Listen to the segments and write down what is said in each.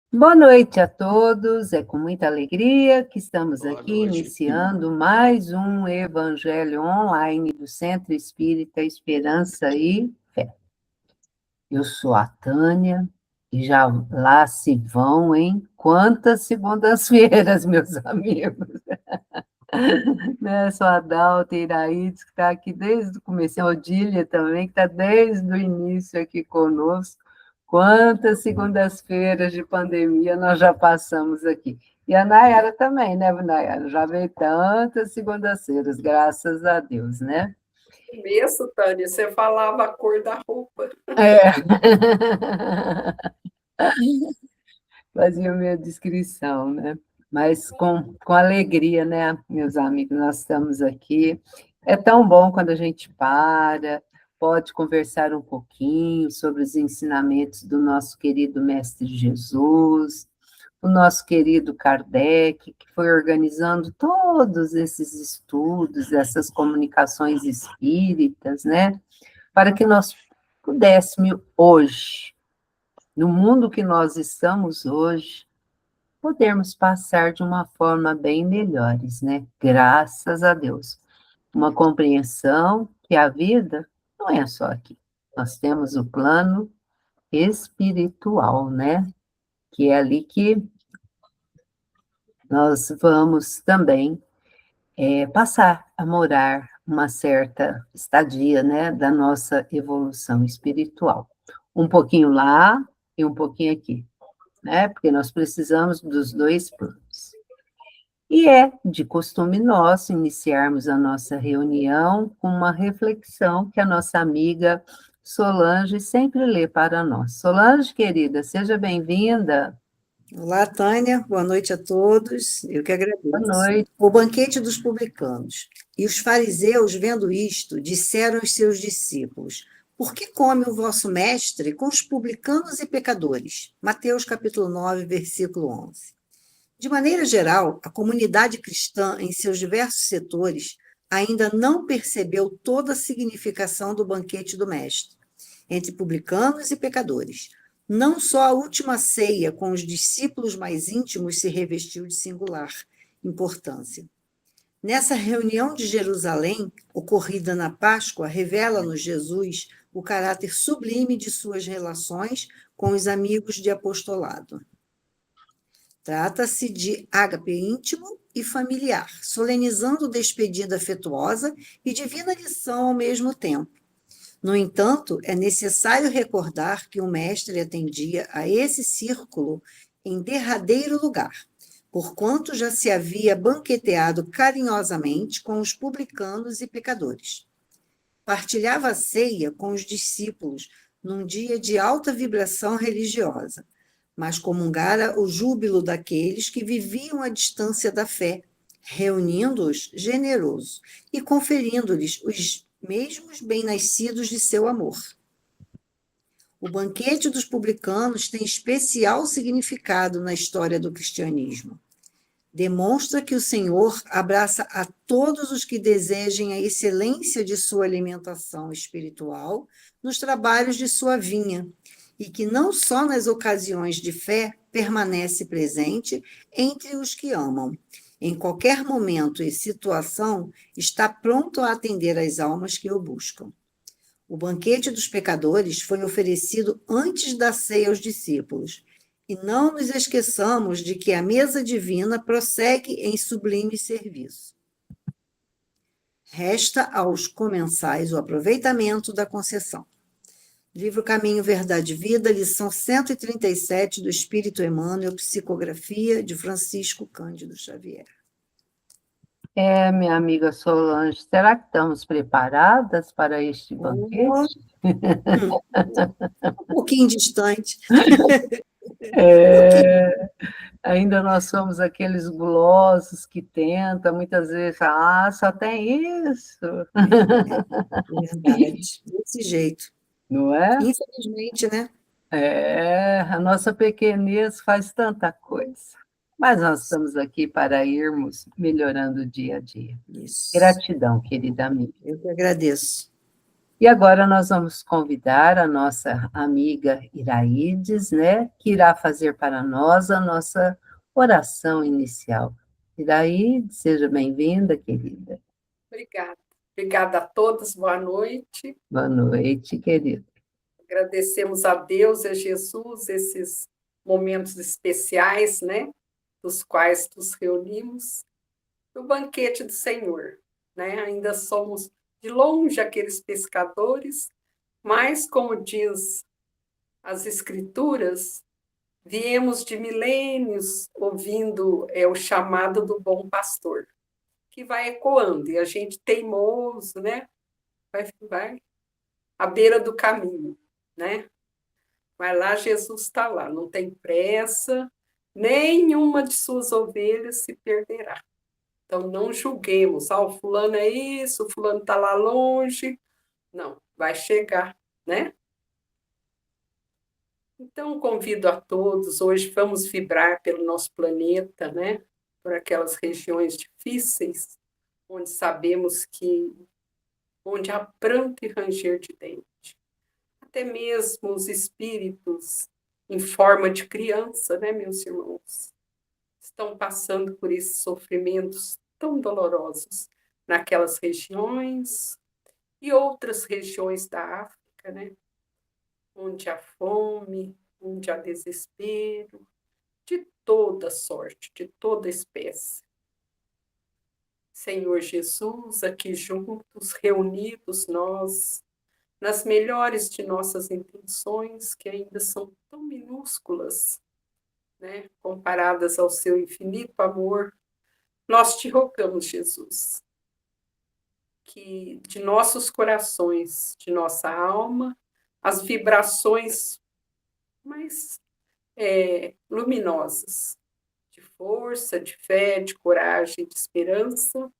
Boa noite a todos, é com muita alegria que estamos Boa aqui noite. iniciando mais um Evangelho online do Centro Espírita Esperança e Fé. Eu sou a Tânia e já lá se vão, hein? Quantas segundas-feiras, meus amigos! Né? Sou a Adalta Iraídes, que está aqui desde o começo, a Odília também, que está desde o início aqui conosco. Quantas segundas-feiras de pandemia nós já passamos aqui. E a Nayara também, né, Nayara? Já veio tantas segundas-feiras, graças a Deus, né? Começo, Tânia, você falava a cor da roupa. É. Fazia a minha descrição, né? Mas com alegria, né, meus amigos, nós estamos aqui. É tão bom quando a gente pode conversar um pouquinho sobre os ensinamentos do nosso querido Mestre Jesus, o nosso querido Kardec, que foi organizando todos esses estudos, essas comunicações espíritas, né, para que nós pudéssemos hoje, no mundo que nós estamos hoje, podermos passar de uma forma bem melhores, né? Graças a Deus. Uma compreensão que a vida não é só aqui. Nós temos o plano espiritual, né? Que é ali que nós vamos também passar a morar uma certa estadia, né? Da nossa evolução espiritual. Um pouquinho lá e um pouquinho aqui, né? Porque nós precisamos dos dois planos. E é de costume nosso iniciarmos a nossa reunião com uma reflexão que a nossa amiga Solange sempre lê para nós. Solange, querida, seja bem-vinda. Olá, Tânia, boa noite a todos. Eu que agradeço. Boa noite. O banquete dos publicanos. E os fariseus, vendo isto, disseram aos seus discípulos: Por que come o vosso mestre com os publicanos e pecadores? Mateus capítulo 9, versículo 11. De maneira geral, a comunidade cristã, em seus diversos setores, ainda não percebeu toda a significação do banquete do mestre, entre publicanos e pecadores. Não só a última ceia com os discípulos mais íntimos se revestiu de singular importância. Nessa reunião de Jerusalém, ocorrida na Páscoa, revela-nos Jesus o caráter sublime de suas relações com os amigos de apostolado. Trata-se de ágape íntimo e familiar, solenizando despedida afetuosa e divina lição ao mesmo tempo. No entanto, é necessário recordar que o mestre atendia a esse círculo em derradeiro lugar, porquanto já se havia banqueteado carinhosamente com os publicanos e pecadores. Partilhava a ceia com os discípulos num dia de alta vibração religiosa, mas comungara o júbilo daqueles que viviam à distância da fé, reunindo-os generoso e conferindo-lhes os mesmos bem-nascidos de seu amor. O banquete dos publicanos tem especial significado na história do cristianismo. Demonstra que o Senhor abraça a todos os que desejem a excelência de sua alimentação espiritual nos trabalhos de sua vinha, e que não só nas ocasiões de fé permanece presente entre os que amam. Em qualquer momento e situação, está pronto a atender às almas que o buscam. O banquete dos pecadores foi oferecido antes da ceia aos discípulos, e não nos esqueçamos de que a mesa divina prossegue em sublime serviço. Resta aos comensais o aproveitamento da concessão. Livro Caminho, Verdade e Vida, lição 137 do Espírito Emmanuel, psicografia de Francisco Cândido Xavier. Minha amiga Solange, será que estamos preparadas para este banquete? Um pouquinho distante. Ainda nós somos aqueles gulosos que tentam, muitas vezes, só tem isso. Verdade, desse jeito. Não é? Infelizmente, né? A nossa pequenez faz tanta coisa. Mas nós estamos aqui para irmos melhorando dia a dia. Isso. Gratidão, querida amiga. Eu que agradeço. E agora nós vamos convidar a nossa amiga Iraídes, né, que irá fazer para nós a nossa oração inicial. Iraídes, seja bem-vinda, querida. Obrigada. Obrigada a todos, boa noite. Boa noite, querida. Agradecemos a Deus e a Jesus esses momentos especiais, né, dos quais nos reunimos, no banquete do Senhor, né? Ainda somos de longe aqueles pescadores, mas, como diz as Escrituras, viemos de milênios ouvindo o chamado do bom pastor, que vai ecoando, e a gente teimoso, né? Vai à beira do caminho, né? Mas lá Jesus está lá, não tem pressa, nenhuma de suas ovelhas se perderá. Então, não julguemos, o fulano é isso, o fulano está lá longe. Não, vai chegar, né? Então, convido a todos, hoje vamos vibrar pelo nosso planeta, né? Por aquelas regiões difíceis, onde sabemos que, onde há pranto e ranger de dente. Até mesmo os espíritos em forma de criança, né, meus irmãos, estão passando por esses sofrimentos tão dolorosos naquelas regiões e outras regiões da África, né, onde há fome, onde há desespero, de toda sorte, de toda espécie. Senhor Jesus, aqui juntos, reunidos nós, nas melhores de nossas intenções, que ainda são tão minúsculas, né, comparadas ao seu infinito amor, nós te rogamos, Jesus, que de nossos corações, de nossa alma, as vibrações mais luminosas, de força, de fé, de coragem, de esperança,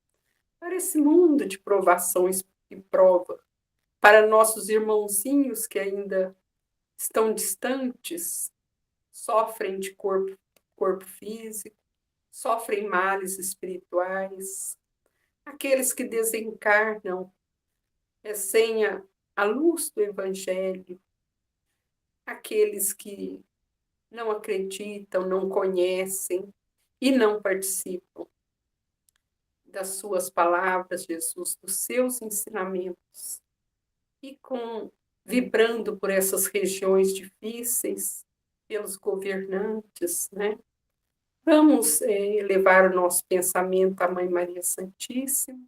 para esse mundo de provações e prova, para nossos irmãozinhos que ainda estão distantes, sofrem de corpo físico, sofrem males espirituais, aqueles que desencarnam sem a luz do Evangelho, aqueles que não acreditam, não conhecem e não participam das suas palavras, Jesus, dos seus ensinamentos. E vibrando por essas regiões difíceis, pelos governantes, né? Vamos levar o nosso pensamento à Mãe Maria Santíssima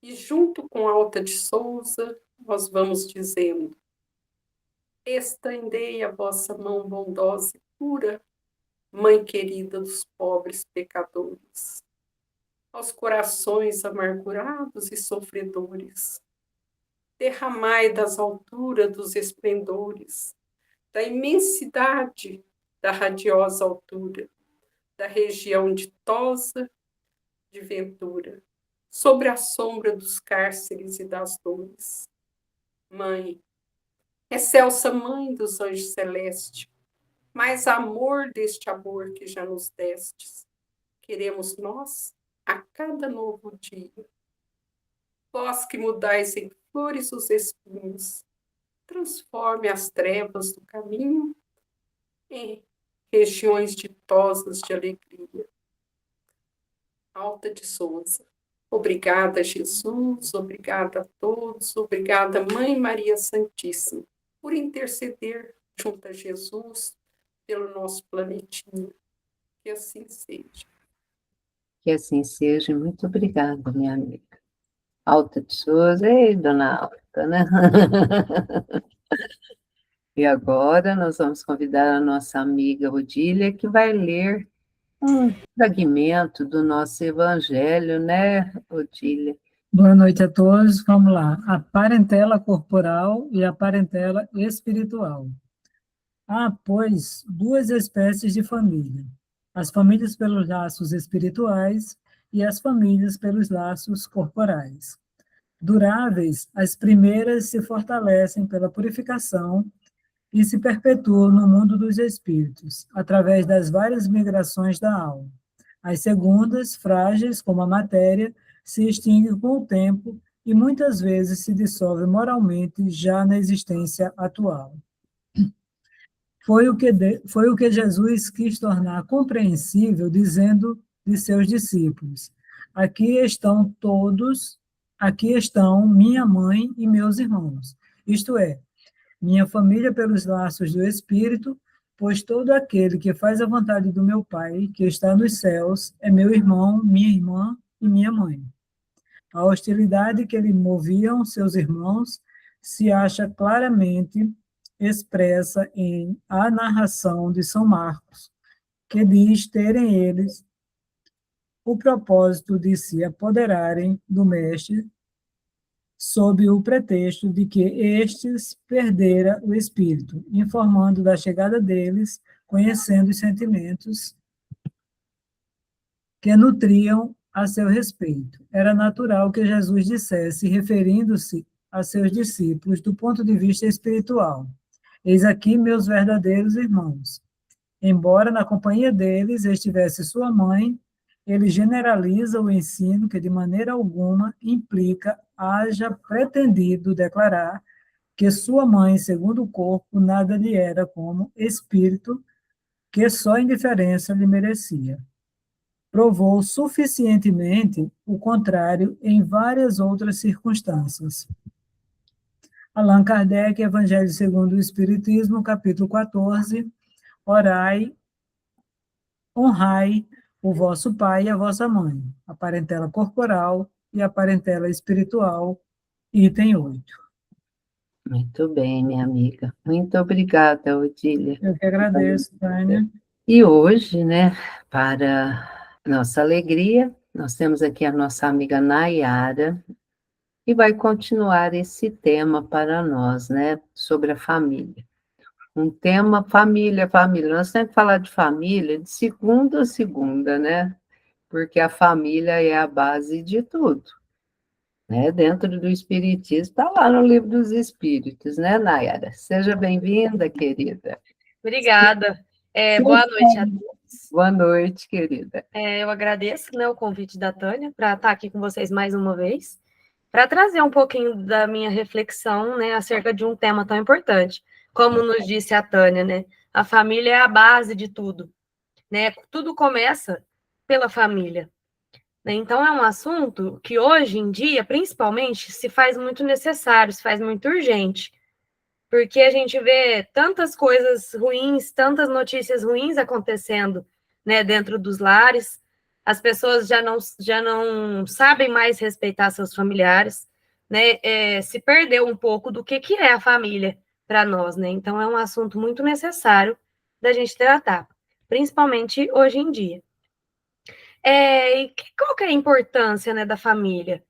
e, junto com Alta de Souza, nós vamos dizendo: estendei a vossa mão bondosa e pura, Mãe querida dos pobres pecadores, aos corações amargurados e sofredores. Derramai das alturas dos esplendores, da imensidade da radiosa altura, da região ditosa de ventura, sobre a sombra dos cárceres e das dores. Mãe, excelsa Mãe dos anjos celestes, mais amor deste amor que já nos destes, queremos nós a cada novo dia. Vós que mudais em flores os espinhos, transforme as trevas do caminho em regiões ditosas de alegria. Alta de Souza. Obrigada, Jesus, obrigada a todos, obrigada, Mãe Maria Santíssima, por interceder junto a Jesus pelo nosso planetinha. Que assim seja. Que assim seja. Muito obrigada, minha amiga. Alta de Souza, ei, dona Alta, né? E agora nós vamos convidar a nossa amiga Odília, que vai ler um fragmento do nosso Evangelho, né, Odília? Boa noite a todos. Vamos lá. A parentela corporal e a parentela espiritual. Há, pois, duas espécies de família: as famílias pelos laços espirituais e as famílias pelos laços corporais. Duráveis, as primeiras se fortalecem pela purificação e se perpetuam no mundo dos espíritos, através das várias migrações da alma. As segundas, frágeis como a matéria, se extinguem com o tempo e muitas vezes se dissolve moralmente já na existência atual. Foi o que Jesus quis tornar compreensível, dizendo de seus discípulos: aqui estão minha mãe e meus irmãos, isto é, minha família pelos laços do Espírito, pois todo aquele que faz a vontade do meu Pai, que está nos céus, é meu irmão, minha irmã e minha mãe. A hostilidade que lhe moviam seus irmãos se acha claramente expressa em A Narração de São Marcos, que diz terem eles o propósito de se apoderarem do Mestre sob o pretexto de que estes perdera o espírito, informando da chegada deles, conhecendo os sentimentos que nutriam a seu respeito. Era natural que Jesus dissesse, referindo-se a seus discípulos do ponto de vista espiritual: eis aqui meus verdadeiros irmãos. Embora na companhia deles estivesse sua mãe, ele generaliza o ensino que de maneira alguma implica haja pretendido declarar que sua mãe, segundo o corpo, nada lhe era como espírito, que só indiferença lhe merecia. Provou suficientemente o contrário em várias outras circunstâncias. Allan Kardec, Evangelho segundo o Espiritismo, capítulo 14, honrai o vosso pai e a vossa mãe, a parentela corporal e a parentela espiritual, item 8. Muito bem, minha amiga. Muito obrigada, Odília. Eu que agradeço, Tânia. E hoje, né, para nossa alegria, nós temos aqui a nossa amiga Nayara, e vai continuar esse tema para nós, né, sobre a família. Um tema família, família. Nós temos que falar de família de segunda a segunda, né? Porque a família é a base de tudo, né? Dentro do Espiritismo, está lá no Livro dos Espíritos, né, Nayara? Seja bem-vinda, querida. Obrigada. Boa noite a todos. Boa noite, querida. Eu agradeço, né, o convite da Tânia para estar aqui com vocês mais uma vez, para trazer um pouquinho da minha reflexão, né, acerca de um tema tão importante. Como nos disse a Tânia, né, a família é a base de tudo, né? Tudo começa pela família. Né? Então, é um assunto que hoje em dia, principalmente, se faz muito necessário, se faz muito urgente, porque a gente vê tantas coisas ruins, tantas notícias ruins acontecendo, né, dentro dos lares. As pessoas já não sabem mais respeitar seus familiares, né? Se perdeu um pouco do que é a família para nós, né? Então é um assunto muito necessário da gente tratar, principalmente hoje em dia. E qual que é a importância, né, da família?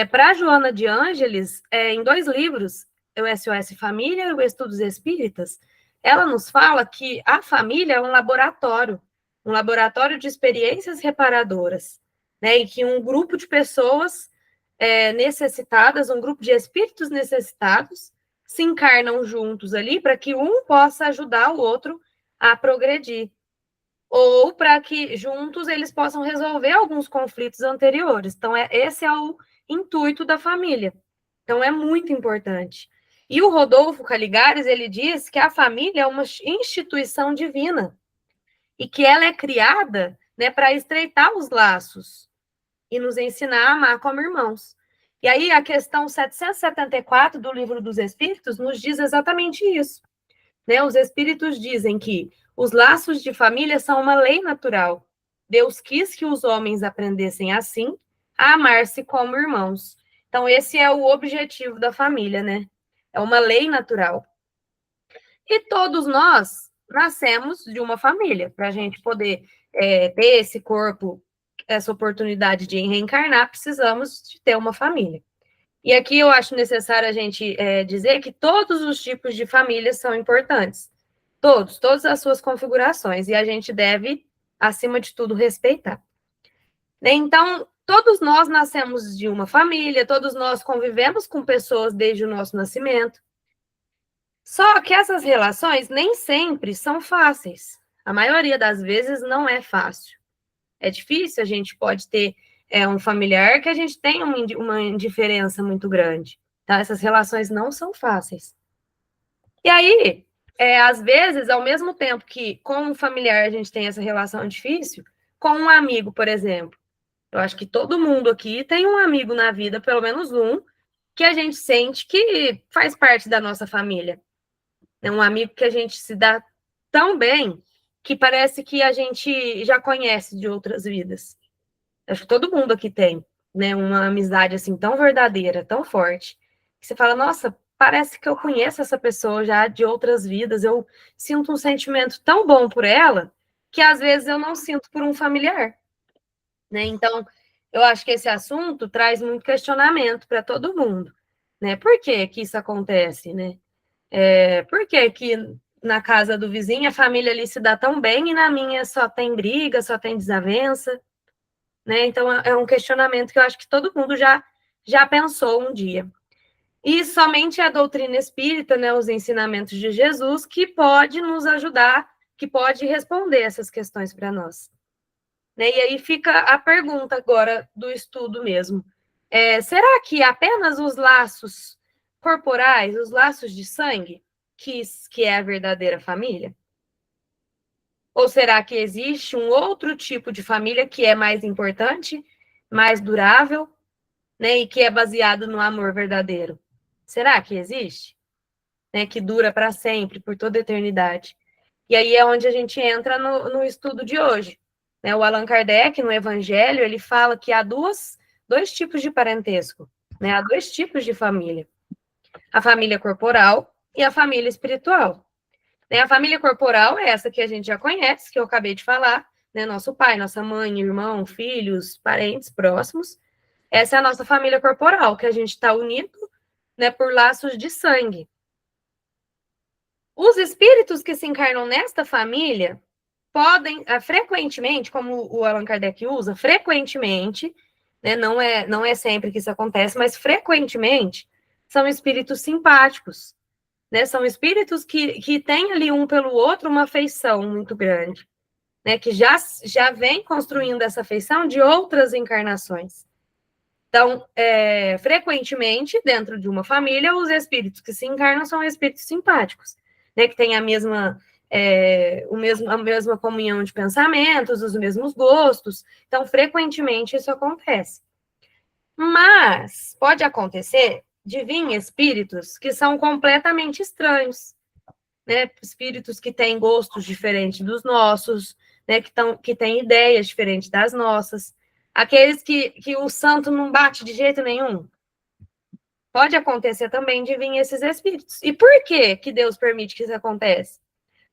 Para a Joana de Ângeles, em 2 livros, o SOS Família e o Estudos Espíritas, ela nos fala que a família é um laboratório de experiências reparadoras, né? E que um grupo de pessoas necessitadas, um grupo de espíritos necessitados, se encarnam juntos ali para que um possa ajudar o outro a progredir, ou para que juntos eles possam resolver alguns conflitos anteriores. Então, esse é o intuito da família. Então, é muito importante. E o Rodolfo Caligares, ele diz que a família é uma instituição divina e que ela é criada, né, para estreitar os laços e nos ensinar a amar como irmãos. E aí, a questão 774 do Livro dos Espíritos nos diz exatamente isso. Né? Os Espíritos dizem que os laços de família são uma lei natural. Deus quis que os homens aprendessem assim a amar-se como irmãos. Então, esse é o objetivo da família, né? É uma lei natural. E todos nós nascemos de uma família, para a gente poder ter esse corpo, essa oportunidade de reencarnar, precisamos de ter uma família. E aqui eu acho necessário a gente dizer que todos os tipos de famílias são importantes. Todas as suas configurações. E a gente deve, acima de tudo, respeitar. Então, todos nós nascemos de uma família, todos nós convivemos com pessoas desde o nosso nascimento. Só que essas relações nem sempre são fáceis. A maioria das vezes não é fácil. É difícil, a gente pode ter é um familiar que a gente tem uma indiferença muito grande. Tá? Essas relações não são fáceis. E aí, às vezes, ao mesmo tempo que com um familiar a gente tem essa relação difícil, com um amigo, por exemplo. Eu acho que todo mundo aqui tem um amigo na vida, pelo menos um, que a gente sente que faz parte da nossa família. É um amigo que a gente se dá tão bem que parece que a gente já conhece de outras vidas. Acho que todo mundo aqui tem, né, uma amizade assim tão verdadeira, tão forte, que você fala, nossa, parece que eu conheço essa pessoa já de outras vidas, eu sinto um sentimento tão bom por ela, que às vezes eu não sinto por um familiar, né? Então, eu acho que esse assunto traz muito questionamento para todo mundo, né? Por que que isso acontece, né? Por que que na casa do vizinho a família ali se dá tão bem e na minha só tem briga, só tem desavença, né? Então, é um questionamento que eu acho que todo mundo já pensou um dia. E somente a doutrina espírita, né, os ensinamentos de Jesus, que pode nos ajudar, que pode responder essas questões para nós. Né? E aí fica a pergunta agora do estudo mesmo. Será que apenas os laços corporais, os laços de sangue, que é a verdadeira família? Ou será que existe um outro tipo de família que é mais importante, mais durável, né, e que é baseado no amor verdadeiro? Será que existe? Né, que dura para sempre, por toda a eternidade. E aí é onde a gente entra no estudo de hoje. Né? O Allan Kardec, no Evangelho, ele fala que há dois tipos de parentesco, né? Há dois tipos de família. A família corporal e a família espiritual. Né? A família corporal é essa que a gente já conhece, que eu acabei de falar, né? Nosso pai, nossa mãe, irmão, filhos, parentes próximos. Essa é a nossa família corporal, que a gente está unido, né, por laços de sangue. Os espíritos que se encarnam nesta família podem, frequentemente, como o Allan Kardec usa, frequentemente, né, não é sempre que isso acontece, mas frequentemente, são espíritos simpáticos, né, são espíritos que têm ali um pelo outro uma afeição muito grande, né, que já vem construindo essa afeição de outras encarnações. Então, frequentemente, dentro de uma família, os espíritos que se encarnam são espíritos simpáticos, né, que têm a mesma comunhão de pensamentos, os mesmos gostos. Então, frequentemente isso acontece. Mas pode acontecer de vir espíritos que são completamente estranhos, né? Espíritos que têm gostos diferentes dos nossos, né? Que têm ideias diferentes das nossas. Aqueles que o santo não bate de jeito nenhum. Pode acontecer também de vir esses espíritos. E por que Deus permite que isso aconteça?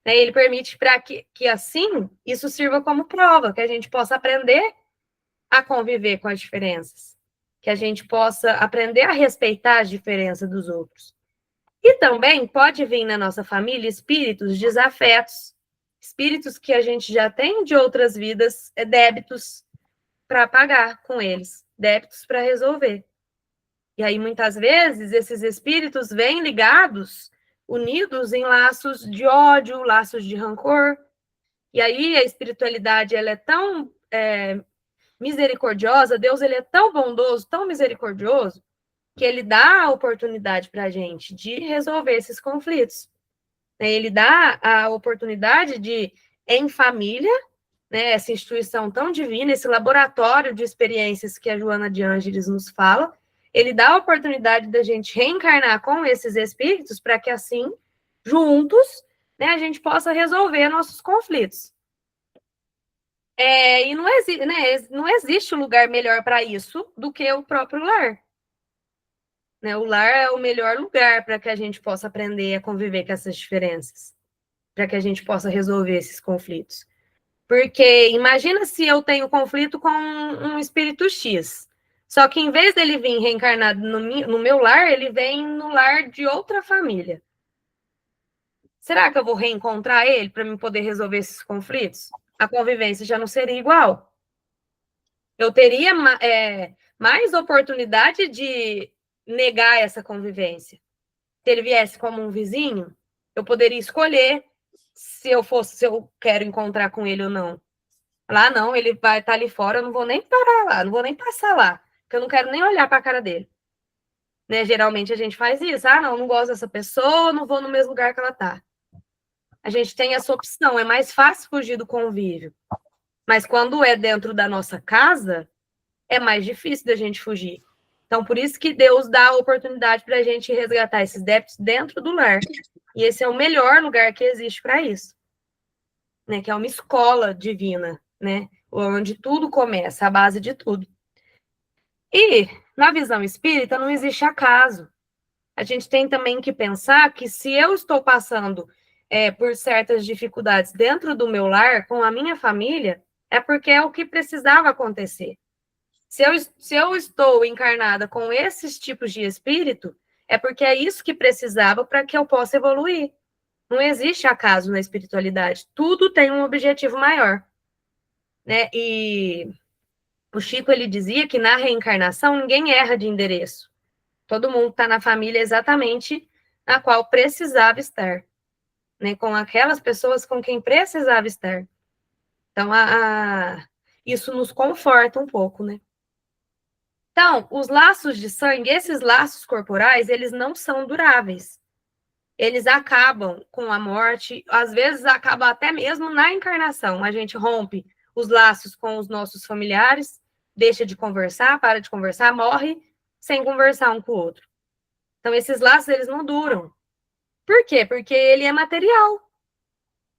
Ele permite para que assim isso sirva como prova, que a gente possa aprender a conviver com as diferenças, que a gente possa aprender a respeitar as diferenças dos outros. E também pode vir na nossa família espíritos desafetos, espíritos que a gente já tem de outras vidas, débitos para pagar com eles, débitos para resolver. E aí, muitas vezes, esses espíritos vêm ligados, unidos em laços de ódio, laços de rancor. E aí, a espiritualidade ela é tão misericordiosa, Deus ele é tão bondoso, tão misericordioso, que ele dá a oportunidade para a gente de resolver esses conflitos. Ele dá a oportunidade de, em família, né, essa instituição tão divina, esse laboratório de experiências que a Joana de Ângeles nos fala, ele dá a oportunidade da gente reencarnar com esses espíritos para que assim, juntos, né, a gente possa resolver nossos conflitos. E não existe lugar melhor para isso do que o próprio lar. Né? O lar é o melhor lugar para que a gente possa aprender a conviver com essas diferenças, para que a gente possa resolver esses conflitos. Porque imagina se eu tenho conflito com um espírito X, só que em vez dele vir reencarnado no meu lar, ele vem no lar de outra família. Será que eu vou reencontrar ele para me poder resolver esses conflitos? A convivência já não seria igual. Eu teria mais oportunidade de negar essa convivência. Se ele viesse como um vizinho, eu poderia escolher se eu quero encontrar com ele ou não. Lá não, ele vai estar ali fora, eu não vou nem parar lá, não vou nem passar lá, porque eu não quero nem olhar para a cara dele. Né? Geralmente a gente faz isso. Ah, não gosto dessa pessoa, não vou no mesmo lugar que ela está. A gente tem essa opção, é mais fácil fugir do convívio. Mas quando é dentro da nossa casa, é mais difícil da gente fugir. Então, por isso que Deus dá a oportunidade para a gente resgatar esses débitos dentro do lar. E esse é o melhor lugar que existe para isso. Né? Que é uma escola divina, né? Onde tudo começa, a base de tudo. E, na visão espírita, não existe acaso. A gente tem também que pensar que se eu estou passando por certas dificuldades dentro do meu lar, com a minha família, é porque é o que precisava acontecer. Se eu estou encarnada com esses tipos de espírito, é porque é isso que precisava para que eu possa evoluir. Não existe acaso na espiritualidade. Tudo tem um objetivo maior. Né? E o Chico, ele dizia que na reencarnação ninguém erra de endereço. Todo mundo está na família exatamente na qual precisava estar. Né? Com aquelas pessoas com quem precisava estar. Então, isso nos conforta um pouco, né? Então, os laços de sangue, esses laços corporais, eles não são duráveis. Eles acabam com a morte, às vezes acaba até mesmo na encarnação. A gente rompe os laços com os nossos familiares, deixa de conversar, para de conversar, morre sem conversar um com o outro. Então, esses laços, eles não duram. Por quê? Porque ele é material.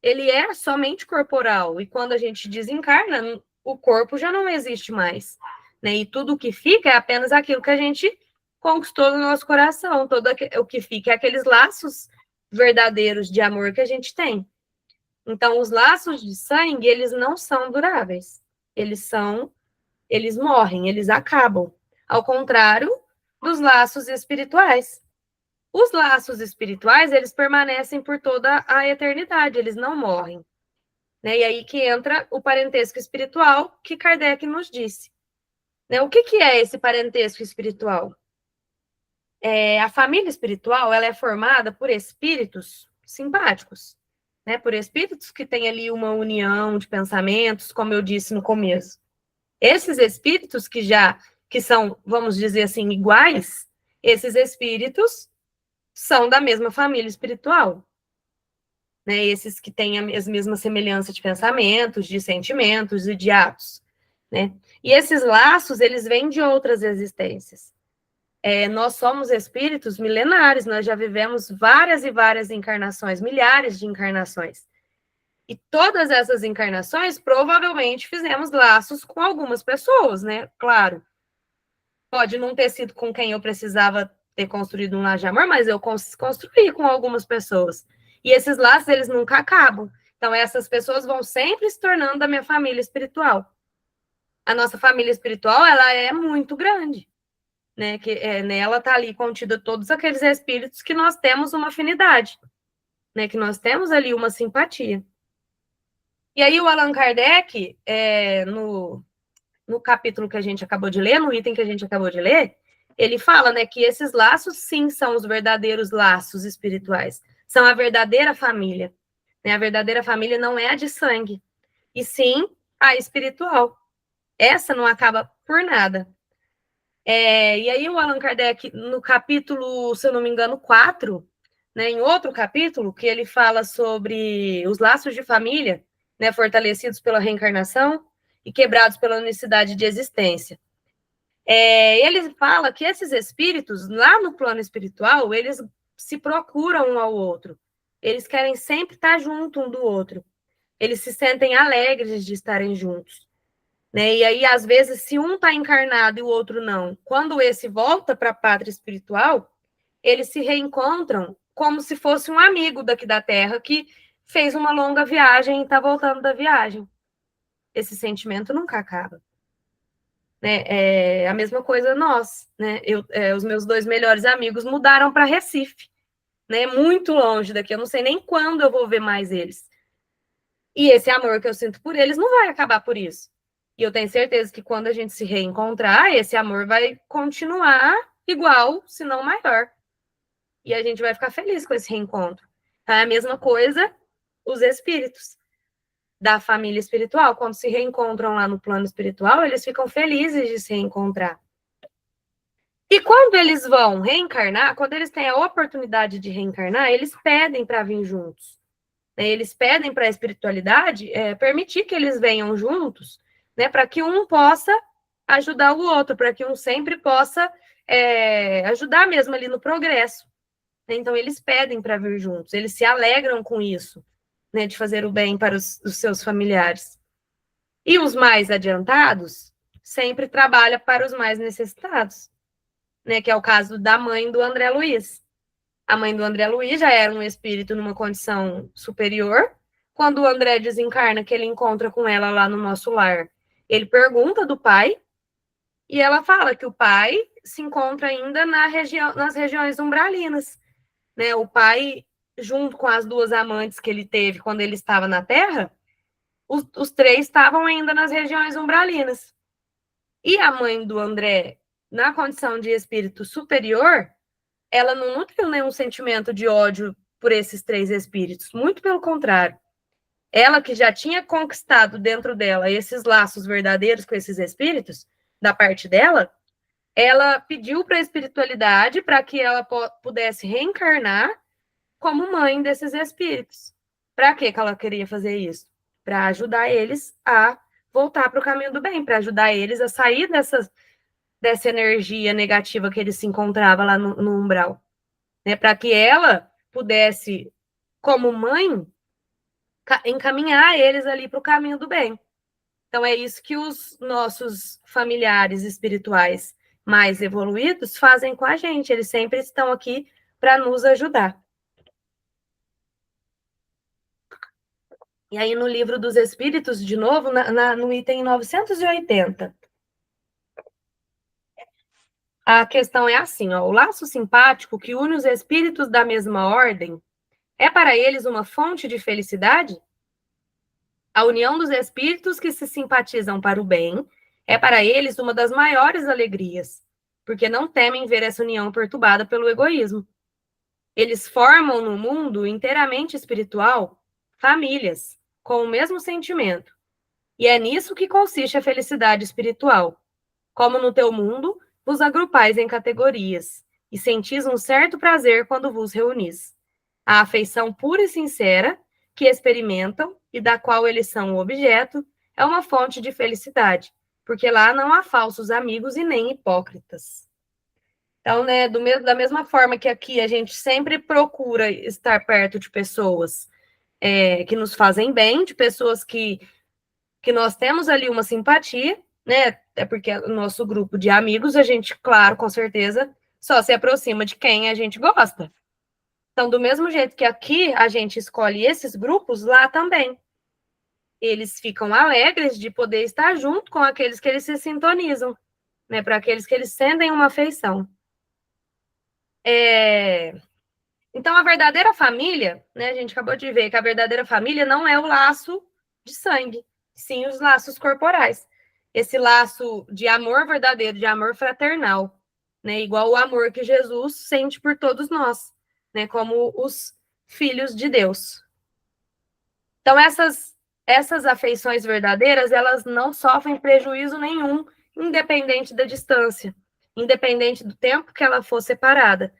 Ele é somente corporal. E quando a gente desencarna, o corpo já não existe mais. Né? E tudo o que fica é apenas aquilo que a gente conquistou no nosso coração. Todo o que fica é aqueles laços verdadeiros de amor que a gente tem. Então, os laços de sangue, eles não são duráveis. Eles morrem, eles acabam. Ao contrário dos laços espirituais. Os laços espirituais, eles permanecem por toda a eternidade, eles não morrem. Né? E aí que entra o parentesco espiritual que Kardec nos disse. Né? O que é esse parentesco espiritual? A família espiritual, ela é formada por espíritos simpáticos, né? Por espíritos que têm ali uma união de pensamentos, como eu disse no começo. Esses espíritos que são, vamos dizer assim, iguais, esses espíritos são da mesma família espiritual. Né? Esses que têm as mesmas semelhanças de pensamentos, de sentimentos e de atos. Né? E esses laços, eles vêm de outras existências. Nós somos espíritos milenares, nós já vivemos várias e várias encarnações, milhares de encarnações. E todas essas encarnações, provavelmente, fizemos laços com algumas pessoas, né? Claro. Pode não ter sido com quem eu precisava ter construído um laço de amor, mas eu construí com algumas pessoas. E esses laços, eles nunca acabam. Então, essas pessoas vão sempre se tornando da minha família espiritual. A nossa família espiritual, ela é muito grande. Né, nela está ali contida todos aqueles espíritos que nós temos uma afinidade, né, que nós temos ali uma simpatia. E aí o Allan Kardec, no capítulo que a gente acabou de ler, no item que a gente acabou de ler, ele fala, né, que esses laços, sim, são os verdadeiros laços espirituais, são a verdadeira família. Né, a verdadeira família não é a de sangue, e sim a espiritual. Essa não acaba por nada. E aí o Allan Kardec, no capítulo, se eu não me engano, 4, né, em outro capítulo, que ele fala sobre os laços de família, né, fortalecidos pela reencarnação e quebrados pela unicidade de existência. Ele fala que esses espíritos, lá no plano espiritual, eles se procuram um ao outro. Eles querem sempre estar junto um do outro. Eles se sentem alegres de estarem juntos. Né? E aí, às vezes, se um está encarnado e o outro não, quando esse volta para a pátria espiritual, eles se reencontram como se fosse um amigo daqui da Terra que fez uma longa viagem e está voltando da viagem. Esse sentimento nunca acaba. Né? A mesma coisa nós. Né? Os meus 2 melhores amigos mudaram para Recife, né? Muito longe daqui. Eu não sei nem quando eu vou ver mais eles. E esse amor que eu sinto por eles não vai acabar por isso. E eu tenho certeza que quando a gente se reencontrar, esse amor vai continuar igual, se não maior. E a gente vai ficar feliz com esse reencontro. Tá? A mesma coisa, os espíritos. da família espiritual. Quando se reencontram lá no plano espiritual, eles ficam felizes de se reencontrar. E quando eles vão reencarnar, quando eles têm a oportunidade de reencarnar, eles pedem para vir juntos. Eles pedem para a espiritualidade permitir que eles venham juntos, né, para que um possa ajudar o outro, para que um sempre possa ajudar mesmo ali no progresso. Então, eles pedem para vir juntos, eles se alegram com isso, né, de fazer o bem para os seus familiares. E os mais adiantados sempre trabalham para os mais necessitados, né, que é o caso da mãe do André Luiz. A mãe do André Luiz já era um espírito numa condição superior. Quando o André desencarna, que ele encontra com ela lá no nosso lar, ele pergunta do pai, e ela fala que o pai se encontra ainda nas regiões umbralinas, né? O pai, junto com as duas amantes que ele teve quando ele estava na Terra, os três estavam ainda nas regiões umbralinas. E a mãe do André, na condição de espírito superior, ela não nutriu nenhum sentimento de ódio por esses três espíritos, muito pelo contrário. Ela que já tinha conquistado dentro dela esses laços verdadeiros com esses espíritos, da parte dela, ela pediu para a espiritualidade para que ela pudesse reencarnar como mãe desses espíritos. Para que ela queria fazer isso? Para ajudar eles a voltar para o caminho do bem, para ajudar eles a sair dessa energia negativa que eles se encontravam lá no umbral. Né, para que ela pudesse, como mãe, encaminhar eles ali para o caminho do bem. Então, é isso que os nossos familiares espirituais mais evoluídos fazem com a gente. Eles sempre estão aqui para nos ajudar. E aí, no livro dos Espíritos, de novo, no item 980, a questão é assim, ó, o laço simpático que une os espíritos da mesma ordem é para eles uma fonte de felicidade? A união dos espíritos que se simpatizam para o bem é para eles uma das maiores alegrias, porque não temem ver essa união perturbada pelo egoísmo. Eles formam no mundo inteiramente espiritual famílias com o mesmo sentimento. E é nisso que consiste a felicidade espiritual. Como no teu mundo, vos agrupais em categorias e sentis um certo prazer quando vos reunis. A afeição pura e sincera que experimentam e da qual eles são o objeto é uma fonte de felicidade, porque lá não há falsos amigos e nem hipócritas. Então, né, da mesma forma que aqui a gente sempre procura estar perto de pessoas que nos fazem bem, de pessoas que nós temos ali uma simpatia, né? É porque o nosso grupo de amigos, a gente, claro, com certeza, só se aproxima de quem a gente gosta. Então, do mesmo jeito que aqui a gente escolhe esses grupos, lá também. Eles ficam alegres de poder estar junto com aqueles que eles se sintonizam, né? Para aqueles que eles sentem uma afeição. Então, a verdadeira família, né? A gente acabou de ver que a verdadeira família não é o laço de sangue, sim os laços corporais. Esse laço de amor verdadeiro, de amor fraternal, né? Igual o amor que Jesus sente por todos nós, né? Como os filhos de Deus. Então, essas afeições verdadeiras, elas não sofrem prejuízo nenhum, independente da distância, independente do tempo que ela for separada.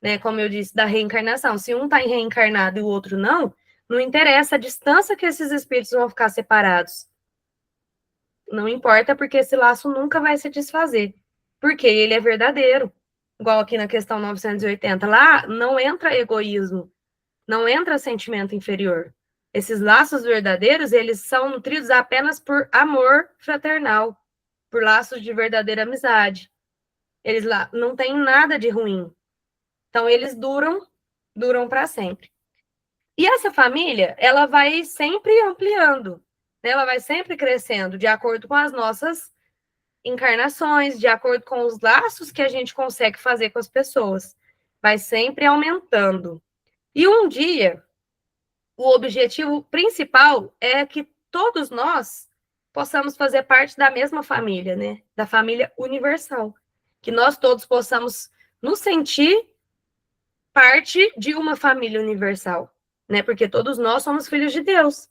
Né, como eu disse, da reencarnação. Se um está reencarnado e o outro não interessa a distância que esses espíritos vão ficar separados. Não importa, porque esse laço nunca vai se desfazer. Porque ele é verdadeiro. Igual aqui na questão 980. Lá não entra egoísmo, não entra sentimento inferior. Esses laços verdadeiros, eles são nutridos apenas por amor fraternal, por laços de verdadeira amizade. Eles lá não têm nada de ruim. Então, eles duram para sempre. E essa família, ela vai sempre ampliando, né? Ela vai sempre crescendo, de acordo com as nossas encarnações, de acordo com os laços que a gente consegue fazer com as pessoas. Vai sempre aumentando. E um dia, o objetivo principal é que todos nós possamos fazer parte da mesma família, né? Da família universal. Que nós todos possamos nos sentir parte de uma família universal, né? Porque todos nós somos filhos de Deus.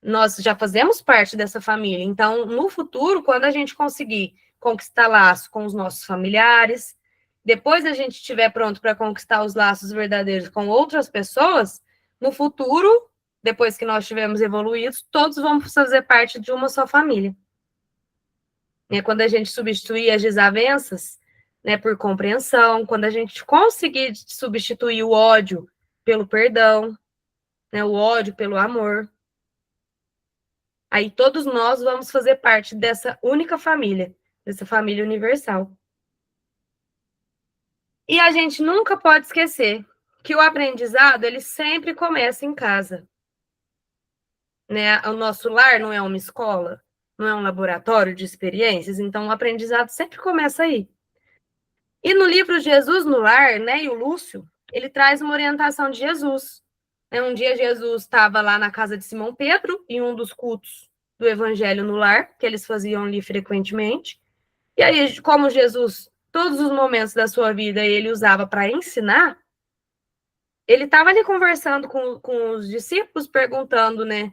nós já fazemos parte dessa família. Então, no futuro, quando a gente conseguir conquistar laços com os nossos familiares, depois a gente estiver pronto para conquistar os laços verdadeiros com outras pessoas, no futuro, depois que nós estivermos evoluídos, todos vamos fazer parte de uma só família. Quando a gente substituir as desavenças, né, por compreensão, quando a gente conseguir substituir o ódio pelo perdão, né, o ódio pelo amor, aí todos nós vamos fazer parte dessa única família, dessa família universal. E a gente nunca pode esquecer que o aprendizado, ele sempre começa em casa. Né? O nosso lar não é uma escola, não é um laboratório de experiências, então o aprendizado sempre começa aí. E no livro Jesus no Lar, né, e o Lúcio, ele traz uma orientação de Jesus. Um dia Jesus estava lá na casa de Simão Pedro, em um dos cultos do Evangelho no Lar, que eles faziam ali frequentemente. E aí, como Jesus, todos os momentos da sua vida, ele usava para ensinar, ele estava ali conversando com os discípulos, perguntando, né,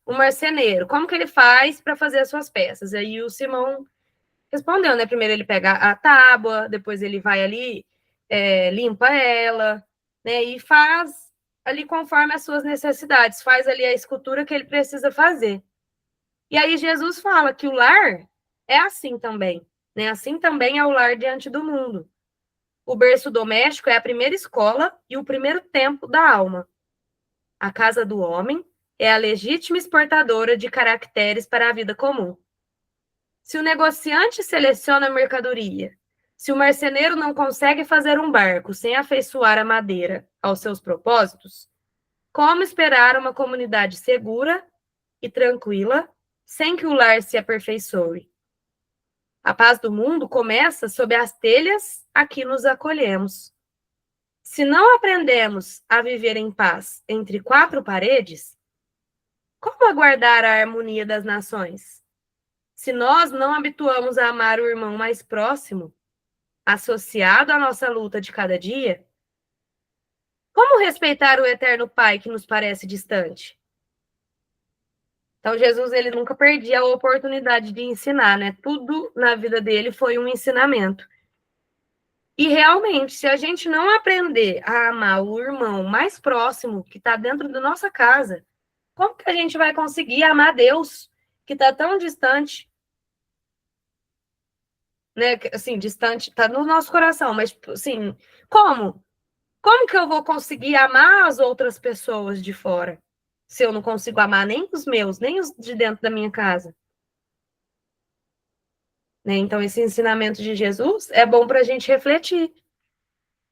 o marceneiro, como que ele faz para fazer as suas peças? Aí o Simão respondeu, né? Primeiro ele pega a tábua, depois ele vai ali, limpa ela, né? E faz ali conforme as suas necessidades, faz ali a escultura que ele precisa fazer. E aí Jesus fala que o lar é assim também, né? Assim também é o lar diante do mundo. O berço doméstico é a primeira escola e o primeiro templo da alma. A casa do homem é a legítima exportadora de caracteres para a vida comum. Se o negociante seleciona a mercadoria, se o marceneiro não consegue fazer um barco sem afeiçoar a madeira aos seus propósitos, como esperar uma comunidade segura e tranquila sem que o lar se aperfeiçoe? A paz do mundo começa sob as telhas a que nos acolhemos. Se não aprendemos a viver em paz entre quatro paredes, como aguardar a harmonia das nações? Se nós não habituamos a amar o irmão mais próximo, associado à nossa luta de cada dia, como respeitar o eterno Pai que nos parece distante? Então, Jesus, ele nunca perdia a oportunidade de ensinar, né? Tudo na vida dele foi um ensinamento. E realmente, se a gente não aprender a amar o irmão mais próximo que está dentro da nossa casa, como que a gente vai conseguir amar Deus que está tão distante? Né? Assim, distante, está no nosso coração, mas assim, como? Como que eu vou conseguir amar as outras pessoas de fora? Se eu não consigo amar nem os meus, nem os de dentro da minha casa? Né? Então, esse ensinamento de Jesus é bom para a gente refletir.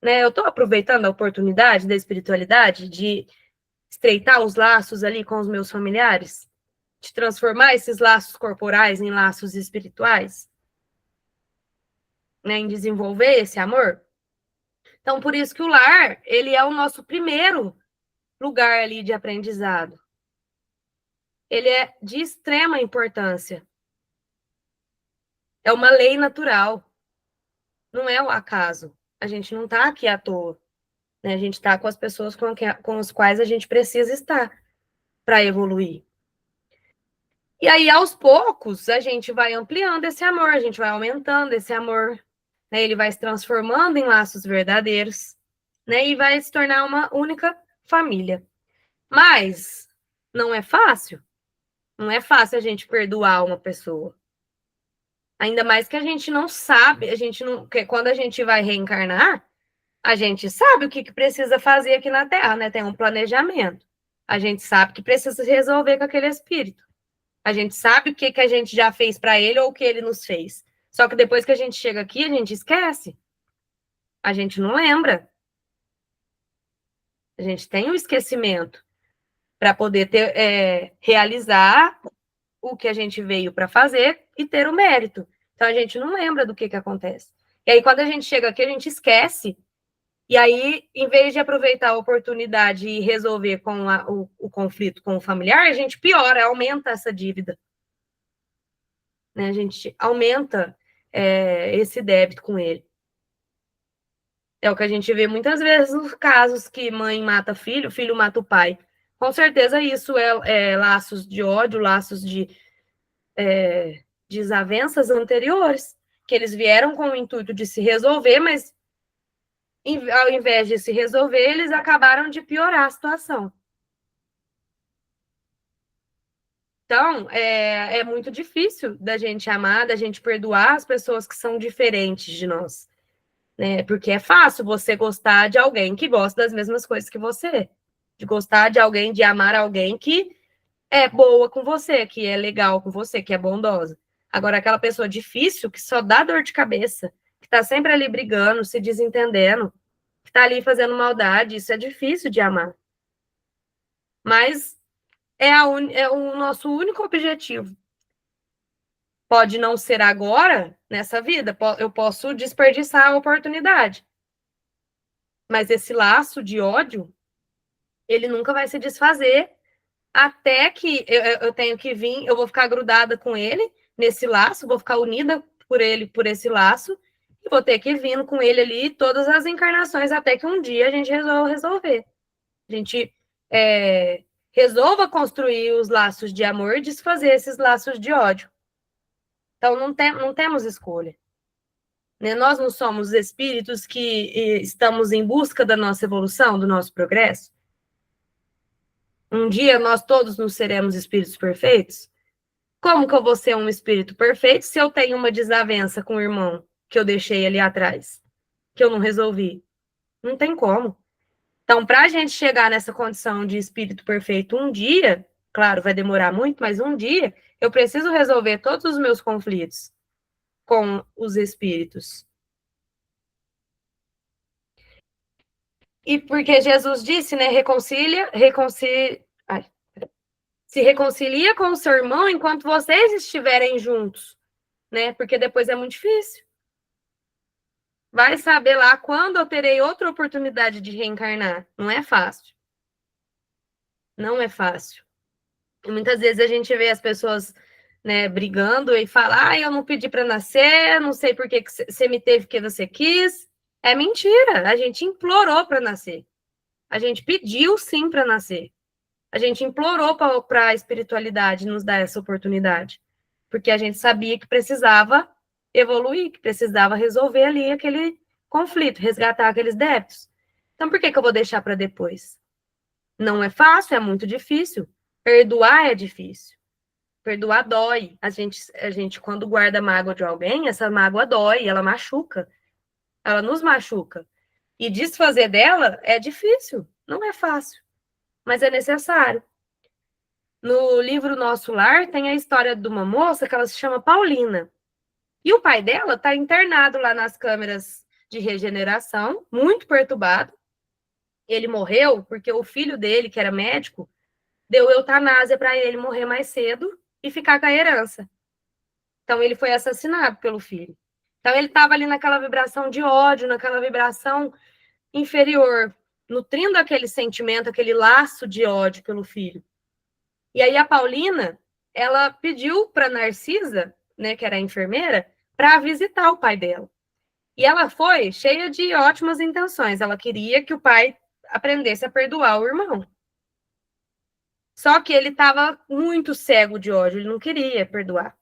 Né? Eu estou aproveitando a oportunidade da espiritualidade de estreitar os laços ali com os meus familiares, de transformar esses laços corporais em laços espirituais, né? Em desenvolver esse amor. Então, por isso que o lar, ele é o nosso primeiro lugar ali de aprendizado. Ele é de extrema importância. É uma lei natural. Não é o acaso. A gente não está aqui à toa. Né? A gente está com as pessoas com as quais a gente precisa estar para evoluir. E aí, aos poucos, a gente vai ampliando esse amor, a gente vai aumentando esse amor, né? Ele vai se transformando em laços verdadeiros, né? E vai se tornar uma única família. Mas não é fácil. Não é fácil a gente perdoar uma pessoa. Ainda mais que a gente não sabe, que quando a gente vai reencarnar, a gente sabe o que precisa fazer aqui na Terra, né? Tem um planejamento. A gente sabe que precisa resolver com aquele espírito. A gente sabe o que a gente já fez para ele ou o que ele nos fez. Só que depois que a gente chega aqui, a gente esquece. A gente não lembra. A gente tem o esquecimento para poder realizar o que a gente veio para fazer e ter o mérito. Então, a gente não lembra do que acontece. E aí, quando a gente chega aqui, a gente esquece. E aí, em vez de aproveitar a oportunidade e resolver com o conflito com o familiar, a gente piora, aumenta essa dívida. Né? A gente aumenta esse débito com ele. É o que a gente vê muitas vezes nos casos que mãe mata filho, filho mata o pai. Com certeza isso é laços de ódio, laços de desavenças anteriores, que eles vieram com o intuito de se resolver, mas ao invés de se resolver, eles acabaram de piorar a situação. Então, é muito difícil da gente amar, da gente perdoar as pessoas que são diferentes de nós, né? Porque é fácil você gostar de alguém que gosta das mesmas coisas que você, de gostar de alguém, de amar alguém que é boa com você, que é legal com você, que é bondosa. Agora, aquela pessoa difícil, que só dá dor de cabeça, que tá sempre ali brigando, se desentendendo, que tá ali fazendo maldade, isso é difícil de amar. Mas é o nosso único objetivo. Pode não ser agora, nessa vida, eu posso desperdiçar a oportunidade. Mas esse laço de ódio, ele nunca vai se desfazer até que eu tenho que vir, eu vou ficar grudada com ele nesse laço, vou ficar unida por ele, por esse laço, e vou ter que vir com ele ali todas as encarnações até que um dia a gente resolver. A gente resolva construir os laços de amor e desfazer esses laços de ódio. Então, não temos escolha. Né? Nós não somos espíritos que estamos em busca da nossa evolução, do nosso progresso. Um dia nós todos nos seremos espíritos perfeitos? Como que eu vou ser um espírito perfeito se eu tenho uma desavença com o irmão que eu deixei ali atrás, que eu não resolvi? Não tem como. Então, para a gente chegar nessa condição de espírito perfeito um dia, claro, vai demorar muito, mas um dia eu preciso resolver todos os meus conflitos com os espíritos. E porque Jesus disse, né, se reconcilia com o seu irmão enquanto vocês estiverem juntos, né? Porque depois é muito difícil. Vai saber lá quando eu terei outra oportunidade de reencarnar. Não é fácil. Não é fácil. E muitas vezes a gente vê as pessoas, né, brigando e falar, eu não pedi para nascer, não sei por que você me teve que você quis. É mentira. A gente implorou para nascer. A gente pediu sim para nascer. A gente implorou para a espiritualidade nos dar essa oportunidade, porque a gente sabia que precisava evoluir, que precisava resolver ali aquele conflito, resgatar aqueles débitos. Então, por que eu vou deixar para depois? Não é fácil, é muito difícil. Perdoar é difícil. Perdoar dói. A gente, quando guarda mágoa de alguém, essa mágoa dói, ela machuca. Ela nos machuca. E desfazer dela é difícil, não é fácil, mas é necessário. No livro Nosso Lar, tem a história de uma moça que ela se chama Paulina. E o pai dela está internado lá nas câmeras de regeneração, muito perturbado. Ele morreu porque o filho dele, que era médico, deu eutanásia para ele morrer mais cedo e ficar com a herança. Então, ele foi assassinado pelo filho. Então, ele estava ali naquela vibração de ódio, naquela vibração inferior, nutrindo aquele sentimento, aquele laço de ódio pelo filho. E aí a Paulina, ela pediu para Narcisa, né, que era a enfermeira, para visitar o pai dela. E ela foi cheia de ótimas intenções. Ela queria que o pai aprendesse a perdoar o irmão. Só que ele estava muito cego de ódio, ele não queria perdoar.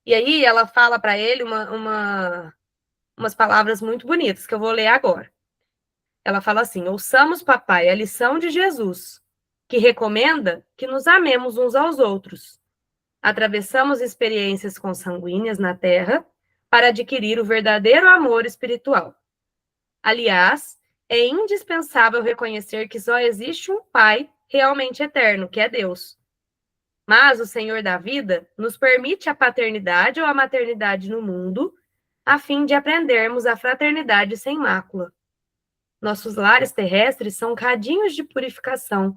E aí ela fala para ele umas palavras muito bonitas, que eu vou ler agora. Ela fala assim: ouçamos, papai, a lição de Jesus, que recomenda que nos amemos uns aos outros. Atravessamos experiências consanguíneas na Terra para adquirir o verdadeiro amor espiritual. Aliás, é indispensável reconhecer que só existe um Pai realmente eterno, que é Deus. Mas o Senhor da vida nos permite a paternidade ou a maternidade no mundo, a fim de aprendermos a fraternidade sem mácula. Nossos lares terrestres são cadinhos de purificação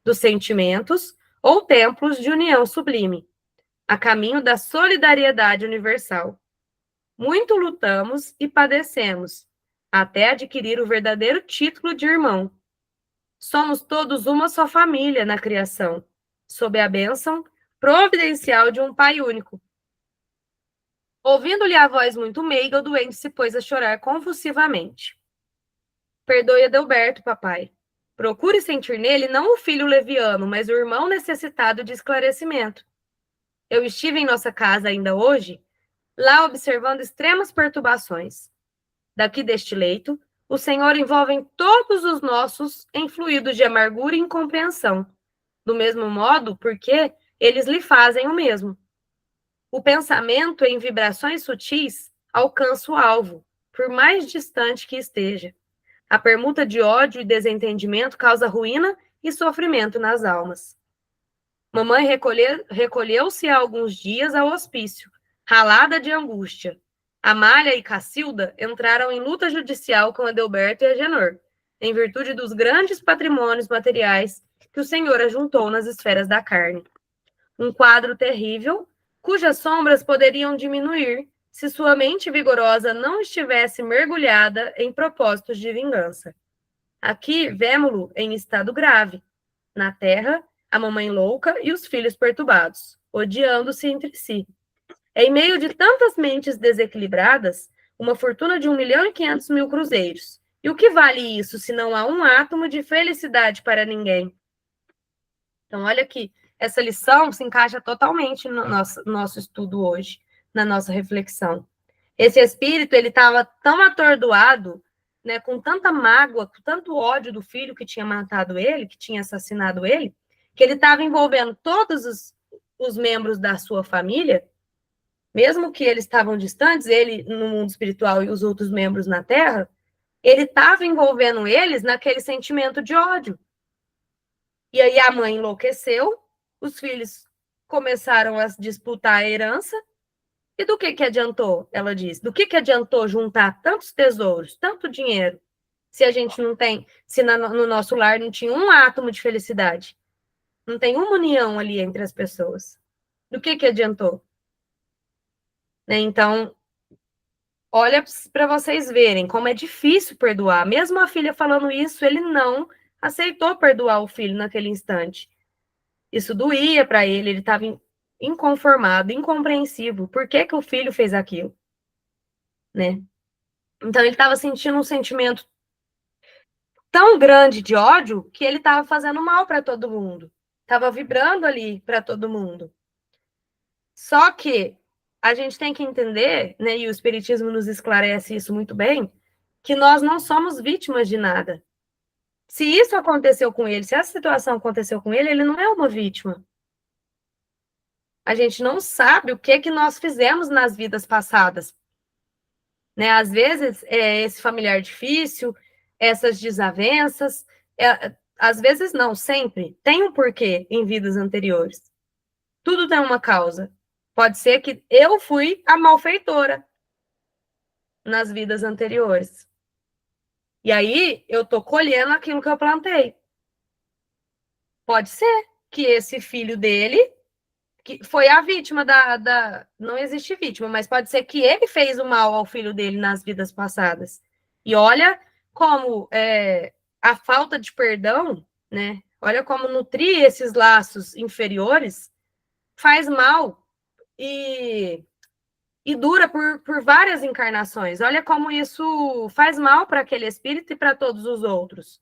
dos sentimentos ou templos de união sublime, a caminho da solidariedade universal. Muito lutamos e padecemos, até adquirir o verdadeiro título de irmão. Somos todos uma só família na criação, sob a bênção providencial de um Pai único. Ouvindo-lhe a voz muito meiga, o doente se pôs a chorar convulsivamente. Perdoe Adalberto, papai. Procure sentir nele não o filho leviano, mas o irmão necessitado de esclarecimento. Eu estive em nossa casa ainda hoje, lá observando extremas perturbações. Daqui deste leito, o Senhor envolve todos os nossos em fluidos de amargura e incompreensão, do mesmo modo porque eles lhe fazem o mesmo. O pensamento em vibrações sutis alcança o alvo, por mais distante que esteja. A permuta de ódio e desentendimento causa ruína e sofrimento nas almas. Mamãe recolheu-se há alguns dias ao hospício, ralada de angústia. Amália e Cacilda entraram em luta judicial com Adelberto e Agenor, em virtude dos grandes patrimônios materiais que o Senhor ajuntou nas esferas da carne. Um quadro terrível, cujas sombras poderiam diminuir se sua mente vigorosa não estivesse mergulhada em propósitos de vingança. Aqui vemo-lo em estado grave. Na terra, a mamãe louca e os filhos perturbados, odiando-se entre si. Em meio de tantas mentes desequilibradas, uma fortuna de 1.500.000 cruzeiros. E o que vale isso, se não há um átomo de felicidade para ninguém? Então, olha aqui, essa lição se encaixa totalmente no nosso estudo hoje, na nossa reflexão. Esse espírito, ele estava tão atordoado, né, com tanta mágoa, com tanto ódio do filho que tinha matado ele, que tinha assassinado ele, que ele estava envolvendo todos os membros da sua família, mesmo que eles estavam distantes, ele no mundo espiritual e os outros membros na Terra, ele estava envolvendo eles naquele sentimento de ódio. E aí a mãe enlouqueceu, os filhos começaram a disputar a herança, e do que adiantou, ela disse, do que adiantou juntar tantos tesouros, tanto dinheiro, se a gente não tem, se no nosso lar não tinha um átomo de felicidade, não tem uma união ali entre as pessoas. Do que adiantou? Né? Então, olha para vocês verem como é difícil perdoar. Mesmo a filha falando isso, ele não aceitou perdoar o filho naquele instante. Isso doía para ele estava inconformado, incompreensivo. Por que o filho fez aquilo? Né? Então, ele estava sentindo um sentimento tão grande de ódio que ele estava fazendo mal para todo mundo. Estava vibrando ali para todo mundo. Só que a gente tem que entender, né, e o Espiritismo nos esclarece isso muito bem, que nós não somos vítimas de nada. Se isso aconteceu com ele, se essa situação aconteceu com ele, ele não é uma vítima. A gente não sabe o que nós fizemos nas vidas passadas. Né? Às vezes, esse familiar difícil, essas desavenças, às vezes não, sempre, tem um porquê em vidas anteriores. Tudo tem uma causa. Pode ser que eu fui a malfeitora nas vidas anteriores. E aí, eu estou colhendo aquilo que eu plantei. Pode ser que esse filho dele, que foi a vítima não existe vítima, mas pode ser que ele fez o mal ao filho dele nas vidas passadas. E olha como a falta de perdão, né? Olha como nutrir esses laços inferiores faz mal e dura por várias encarnações. Olha como isso faz mal para aquele espírito e para todos os outros.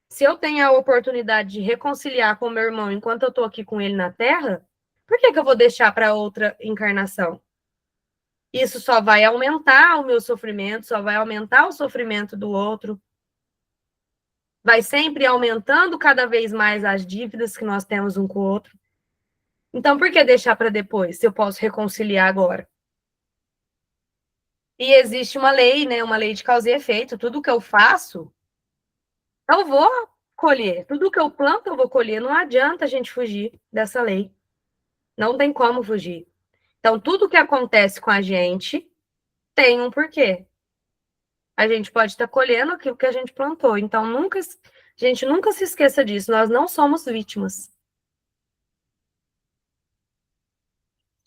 Se eu tenho a oportunidade de reconciliar com meu irmão enquanto eu estou aqui com ele na Terra, por que eu vou deixar para outra encarnação? Isso só vai aumentar o meu sofrimento, só vai aumentar o sofrimento do outro. Vai sempre aumentando cada vez mais as dívidas que nós temos um com o outro. Então, por que deixar para depois, se eu posso reconciliar agora? E existe uma lei, né? Uma lei de causa e efeito. Tudo que eu faço, eu vou colher. Tudo que eu planto, eu vou colher. Não adianta a gente fugir dessa lei. Não tem como fugir. Então, tudo que acontece com a gente tem um porquê. A gente pode estar colhendo aquilo que a gente plantou. Então, a gente nunca se esqueça disso. Nós não somos vítimas.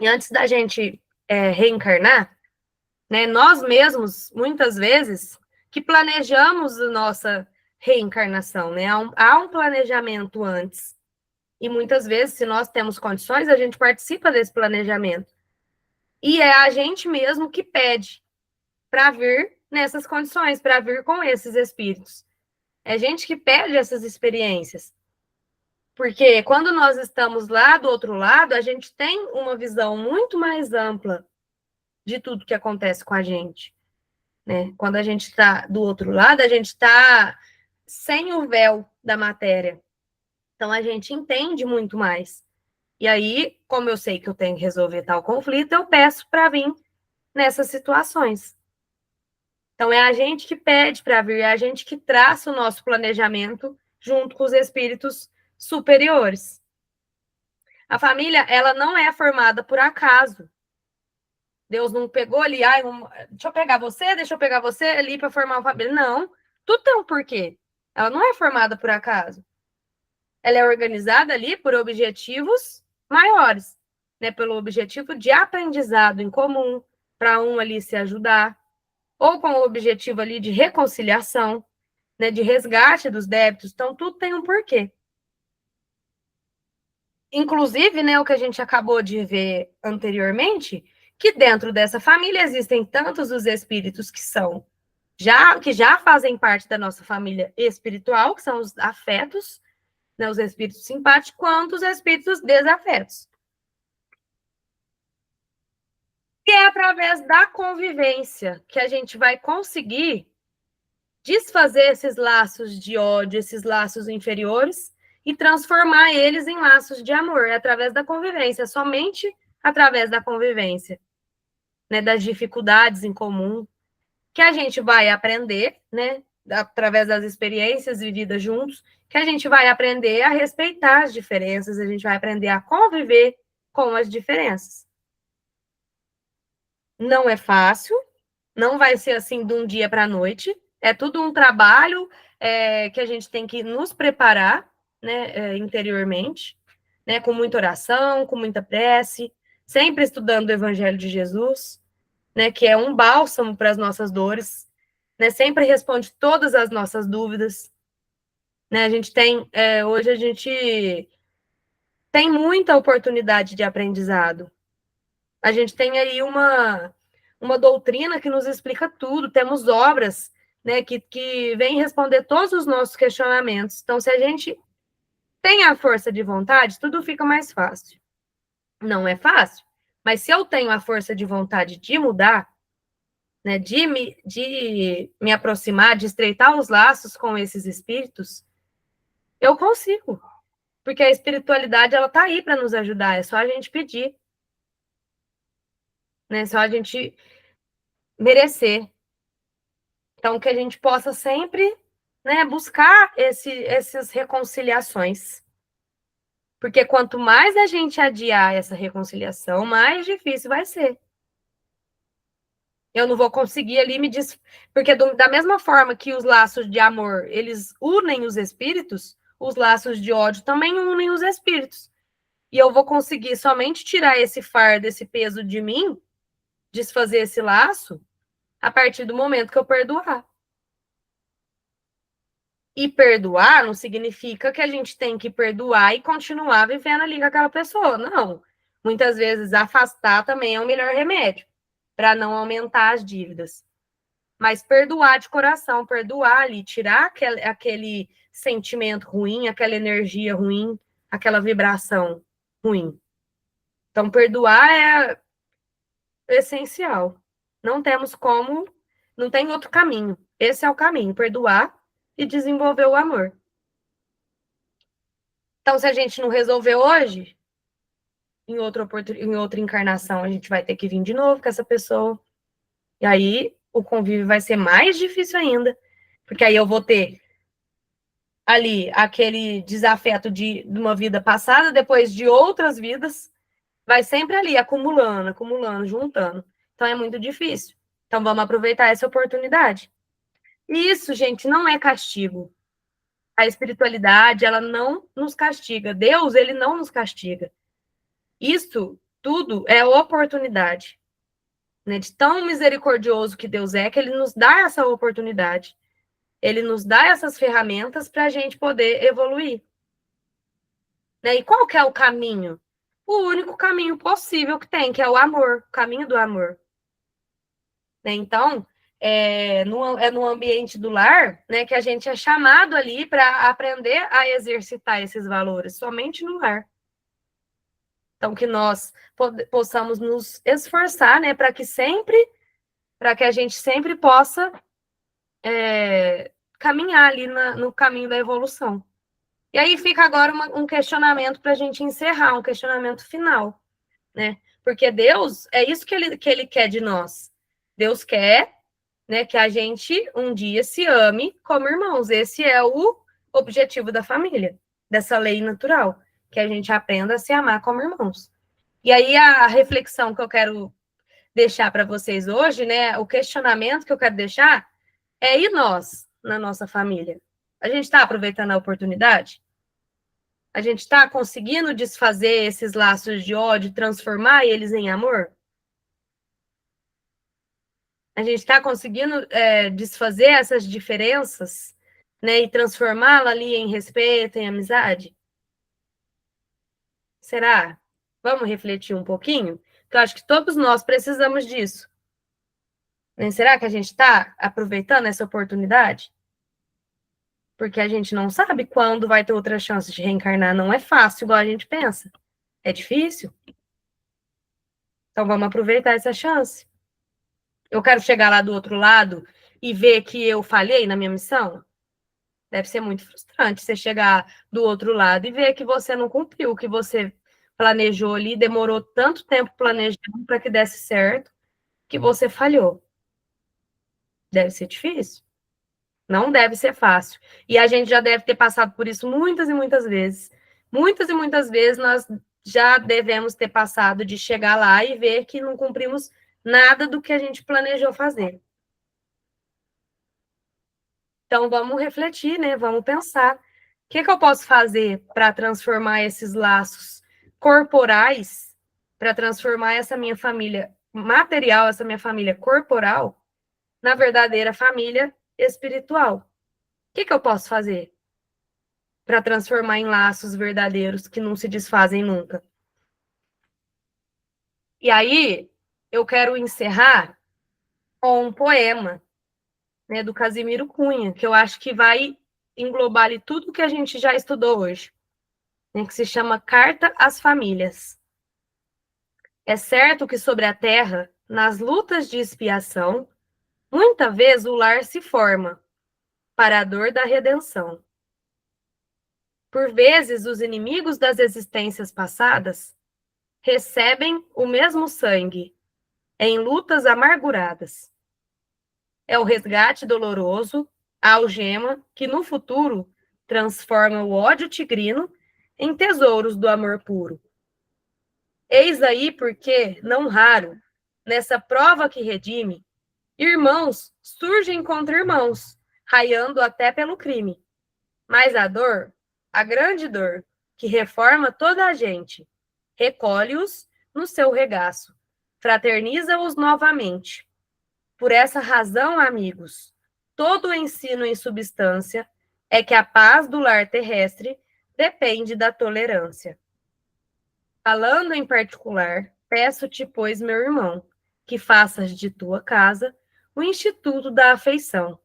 E antes da gente reencarnar, né, nós mesmos, muitas vezes, que planejamos a nossa reencarnação, né? Há um planejamento antes. E muitas vezes, se nós temos condições, a gente participa desse planejamento. E é a gente mesmo que pede para vir nessas condições, para vir com esses espíritos. É gente que perde essas experiências. Porque quando nós estamos lá do outro lado, a gente tem uma visão muito mais ampla de tudo que acontece com a gente, né? Quando a gente está do outro lado, a gente está sem o véu da matéria. Então, a gente entende muito mais. E aí, como eu sei que eu tenho que resolver tal conflito, eu peço para vir nessas situações. Então, é a gente que pede para vir, é a gente que traça o nosso planejamento junto com os espíritos superiores. A família, ela não é formada por acaso. Deus não pegou ali, deixa eu pegar você ali para formar uma família. Não, tudo tem um porquê. Ela não é formada por acaso. Ela é organizada ali por objetivos maiores, né? Pelo objetivo de aprendizado em comum, para um ali se ajudar, ou com o objetivo ali de reconciliação, né? De resgate dos débitos. Então, tudo tem um porquê. Inclusive, né, o que a gente acabou de ver anteriormente, que dentro dessa família existem tantos os espíritos que já fazem parte da nossa família espiritual, que são os afetos, né, os espíritos simpáticos, quanto os espíritos desafetos. E é através da convivência que a gente vai conseguir desfazer esses laços de ódio, esses laços inferiores, e transformar eles em laços de amor, através da convivência, somente através da convivência, né, das dificuldades em comum, que a gente vai aprender, né, através das experiências vividas juntos, que a gente vai aprender a respeitar as diferenças, a gente vai aprender a conviver com as diferenças. Não é fácil, não vai ser assim de um dia para a noite, é tudo um trabalho que a gente tem que nos preparar, né, interiormente, né, com muita oração, com muita prece, sempre estudando o Evangelho de Jesus, né, que é um bálsamo para as nossas dores, né, sempre responde todas as nossas dúvidas, né, hoje a gente tem muita oportunidade de aprendizado, a gente tem aí uma doutrina que nos explica tudo, temos obras, né, que vêm responder todos os nossos questionamentos. Então, se a gente tem a força de vontade, tudo fica mais fácil. Não é fácil, mas se eu tenho a força de vontade de mudar, né, de me aproximar, de estreitar os laços com esses espíritos, eu consigo. Porque a espiritualidade, ela está aí para nos ajudar, é só a gente pedir. Né, é só a gente merecer. Então, que a gente possa sempre, né, buscar essas reconciliações. Porque quanto mais a gente adiar essa reconciliação, mais difícil vai ser. Eu não vou conseguir ali Porque da mesma forma que os laços de amor, eles unem os espíritos, os laços de ódio também unem os espíritos. E eu vou conseguir somente tirar esse fardo, esse peso de mim, desfazer esse laço, a partir do momento que eu perdoar. E perdoar não significa que a gente tem que perdoar e continuar vivendo ali com aquela pessoa. Não. Muitas vezes afastar também é o melhor remédio para não aumentar as dívidas. Mas perdoar de coração, perdoar ali, tirar aquele sentimento ruim, aquela energia ruim, aquela vibração ruim. Então, perdoar é essencial. Não temos como, não tem outro caminho. Esse é o caminho, perdoar e desenvolver o amor. Então, se a gente não resolver hoje, em outra encarnação, a gente vai ter que vir de novo com essa pessoa. E aí, o convívio vai ser mais difícil ainda, porque aí eu vou ter ali aquele desafeto de uma vida passada, depois de outras vidas, vai sempre ali acumulando, juntando. Então, é muito difícil. Então, vamos aproveitar essa oportunidade. E isso, gente, não é castigo. A espiritualidade, ela não nos castiga. Deus, ele não nos castiga. Isso tudo é oportunidade, né? De tão misericordioso que Deus é, que ele nos dá essa oportunidade. Ele nos dá essas ferramentas para a gente poder evoluir. Né? E qual que é o caminho? O único caminho possível que tem, que é o amor, o caminho do amor. Né? Então, no ambiente do lar, né, que a gente é chamado ali para aprender a exercitar esses valores, somente no lar. Então, que nós possamos nos esforçar, né, para que a gente sempre possa caminhar ali no caminho da evolução. E aí fica agora um questionamento para a gente encerrar, um questionamento final, né? Porque Deus, é isso que ele quer de nós. Deus quer, né, que a gente um dia se ame como irmãos. Esse é o objetivo da família, dessa lei natural, que a gente aprenda a se amar como irmãos. E aí a reflexão que eu quero deixar para vocês hoje, né, o questionamento que eu quero deixar é: e nós, na nossa família? A gente está aproveitando a oportunidade? A gente está conseguindo desfazer esses laços de ódio, transformar eles em amor? A gente está conseguindo desfazer essas diferenças, né, e transformá-la ali em respeito, em amizade? Será? Vamos refletir um pouquinho? Porque eu acho que todos nós precisamos disso. Né? Será que a gente está aproveitando essa oportunidade? Porque a gente não sabe quando vai ter outra chance de reencarnar. Não é fácil, igual a gente pensa. É difícil. Então, vamos aproveitar essa chance. Eu quero chegar lá do outro lado e ver que eu falhei na minha missão? Deve ser muito frustrante você chegar do outro lado e ver que você não cumpriu o que você planejou ali, demorou tanto tempo planejando para que desse certo, que você falhou. Deve ser difícil. Não deve ser fácil. E a gente já deve ter passado por isso muitas e muitas vezes. Muitas e muitas vezes nós já devemos ter passado de chegar lá e ver que não cumprimos nada do que a gente planejou fazer. Então, vamos refletir, né? Vamos pensar. O que eu posso fazer para transformar esses laços corporais, para transformar essa minha família material, essa minha família corporal, na verdadeira família espiritual? O que eu posso fazer para transformar em laços verdadeiros que não se desfazem nunca? E aí, eu quero encerrar com um poema, né, do Casimiro Cunha, que eu acho que vai englobar ali tudo que a gente já estudou hoje, né, que se chama Carta às Famílias. É certo que sobre a terra, nas lutas de expiação, muita vez o lar se forma para a dor da redenção. Por vezes, os inimigos das existências passadas recebem o mesmo sangue em lutas amarguradas. É o resgate doloroso, a algema que no futuro transforma o ódio tigrino em tesouros do amor puro. Eis aí porque, não raro, nessa prova que redime, irmãos surgem contra irmãos, raiando até pelo crime. Mas a dor, a grande dor, que reforma toda a gente, recolhe-os no seu regaço, fraterniza-os novamente. Por essa razão, amigos, todo o ensino em substância é que a paz do lar terrestre depende da tolerância. Falando em particular, peço-te, pois, meu irmão, que faças de tua casa o instituto da afeição.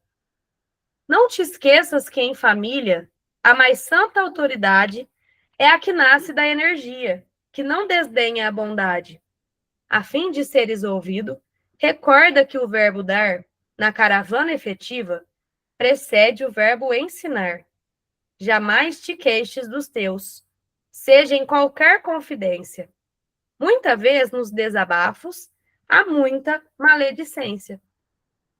Não te esqueças que em família a mais santa autoridade é a que nasce da energia, que não desdenha a bondade. A fim de seres ouvido, recorda que o verbo dar, na caravana efetiva, precede o verbo ensinar. Jamais te queixes dos teus, seja em qualquer confidência. Muita vez nos desabafos há muita maledicência.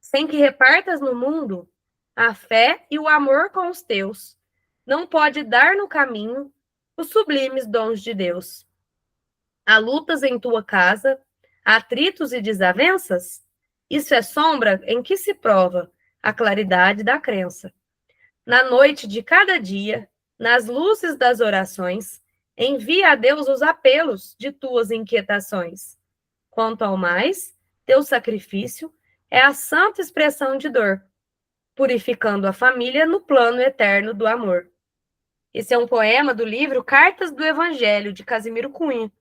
Sem que repartas no mundo a fé e o amor com os teus, não pode dar no caminho os sublimes dons de Deus. Há lutas em tua casa, atritos e desavenças? Isso é sombra em que se prova a claridade da crença. Na noite de cada dia, nas luzes das orações, envia a Deus os apelos de tuas inquietações. Quanto ao mais, teu sacrifício é a santa expressão de dor, purificando a família no plano eterno do amor. Esse é um poema do livro Cartas do Evangelho, de Casimiro Cunha,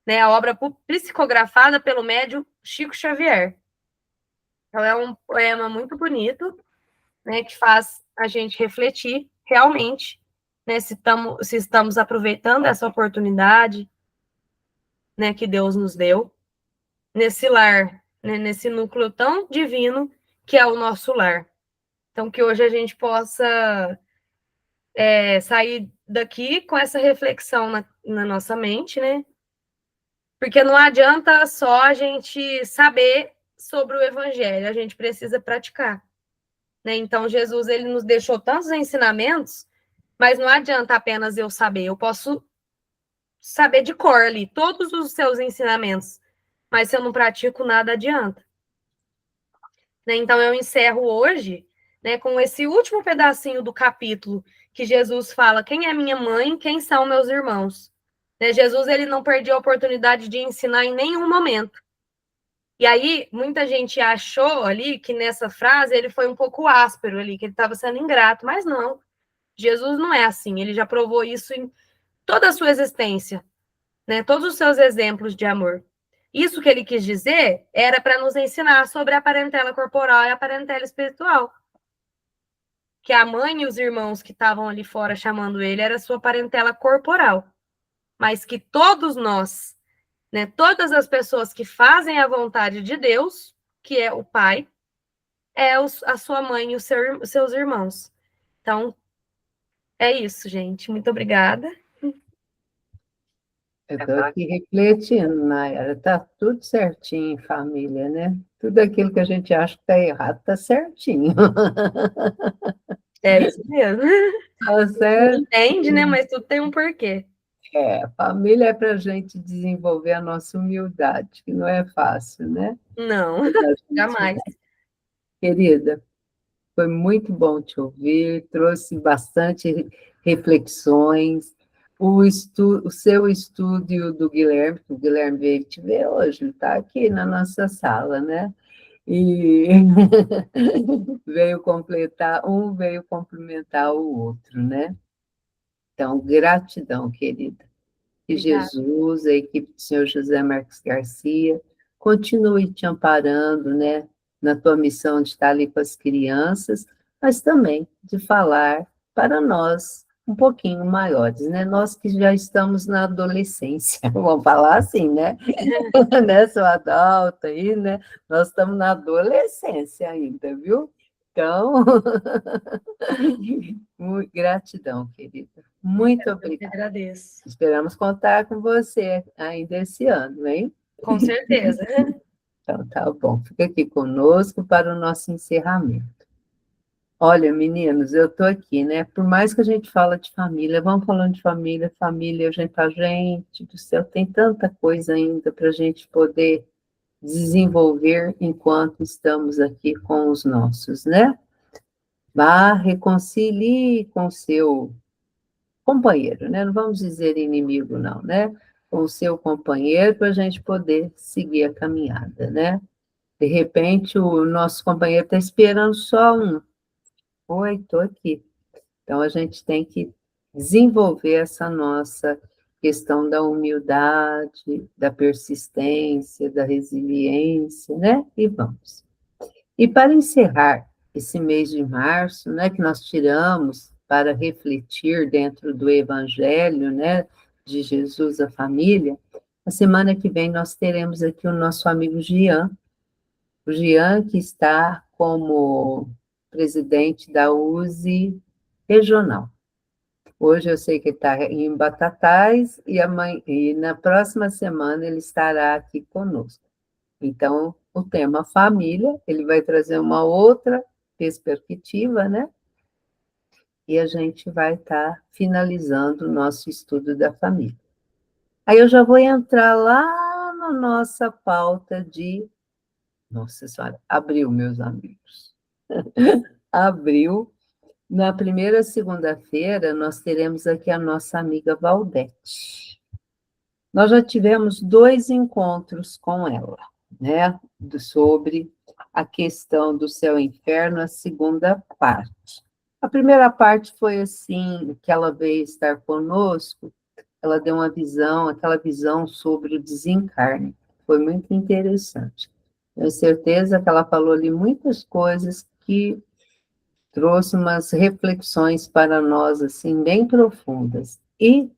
né, a obra psicografada pelo médium Chico Xavier. Então, é um poema muito bonito, né, que faz a gente refletir realmente, né, se estamos aproveitando essa oportunidade, né, que Deus nos deu, nesse lar, né, nesse núcleo tão divino que é o nosso lar. Então, que hoje a gente possa sair daqui com essa reflexão na nossa mente, né? Porque não adianta só a gente saber sobre o evangelho, a gente precisa praticar, né? Então, Jesus, ele nos deixou tantos ensinamentos, mas não adianta apenas eu saber, eu posso saber de cor ali todos os seus ensinamentos, mas se eu não pratico, nada adianta. Né? Então, eu encerro hoje, né, com esse último pedacinho do capítulo, que Jesus fala: quem é minha mãe, quem são meus irmãos? Né? Jesus, ele não perdeu a oportunidade de ensinar em nenhum momento. E aí, muita gente achou ali que nessa frase ele foi um pouco áspero ali, que ele estava sendo ingrato, mas não. Jesus não é assim, ele já provou isso em toda a sua existência, né? Todos os seus exemplos de amor. Isso que ele quis dizer era para nos ensinar sobre a parentela corporal e a parentela espiritual. Que a mãe e os irmãos que estavam ali fora chamando ele era sua parentela corporal. Mas que todos nós, né, todas as pessoas que fazem a vontade de Deus, que é o Pai, é a sua mãe e os seus irmãos. Então, é isso, gente. Muito obrigada. Eu estou aqui refletindo, Nayara, está tudo certinho em família, né? Tudo aquilo que a gente acha que está errado está certinho. É isso mesmo. Tá certo? Entende, né? Mas tudo tem um porquê. Família é para a gente desenvolver a nossa humildade, que não é fácil, né? Não, jamais. Querida, foi muito bom te ouvir, trouxe bastante reflexões. O seu estudo e o do Guilherme, que o Guilherme veio te ver hoje, ele está aqui na nossa sala, né? E veio complementar o outro, né? Então, gratidão, querida. Que Obrigada. Jesus, a equipe do senhor José Marcos Garcia, continue te amparando, né, na tua missão de estar ali com as crianças, mas também de falar para nós um pouquinho maiores, né? Nós que já estamos na adolescência, vamos falar assim, né? né? Sou adulta aí, né? Nós estamos na adolescência ainda, viu? Então, gratidão, querida. Muito Eu que obrigada. agradeço. Esperamos contar com você ainda esse ano, hein? Com certeza. Então, tá bom. Fica aqui conosco para o nosso encerramento. Olha, meninos, eu estou aqui, né? Por mais que a gente fala de família, vamos falando de família, gente do céu, tem tanta coisa ainda para a gente poder desenvolver enquanto estamos aqui com os nossos, né? Vá, reconcilie com seu companheiro, né? Não vamos dizer inimigo, não, né? Com o seu companheiro para a gente poder seguir a caminhada, né? De repente, o nosso companheiro está esperando só um. Oi, estou aqui. Então, a gente tem que desenvolver essa nossa questão da humildade, da persistência, da resiliência, né? E vamos. E para encerrar esse mês de março, né, que nós tiramos para refletir dentro do Evangelho, né, de Jesus à família, a semana que vem nós teremos aqui o nosso amigo Gian, o Gian que está como presidente da USE regional. Hoje eu sei que ele está em Batatais e na próxima semana ele estará aqui conosco. Então, o tema família, ele vai trazer uma outra perspectiva, né? E a gente vai estar finalizando o nosso estudo da família. Aí eu já vou entrar lá na nossa pauta de... Nossa Senhora, abril, meus amigos. Abril. Na primeira segunda-feira, nós teremos aqui a nossa amiga Valdete. Nós já tivemos 2 encontros com ela, né? Sobre a questão do céu e inferno, a segunda parte. A primeira parte foi assim, que ela veio estar conosco, ela deu uma visão, aquela visão sobre o desencarne. Foi muito interessante. Tenho certeza que ela falou ali muitas coisas que trouxe umas reflexões para nós, assim, bem profundas. E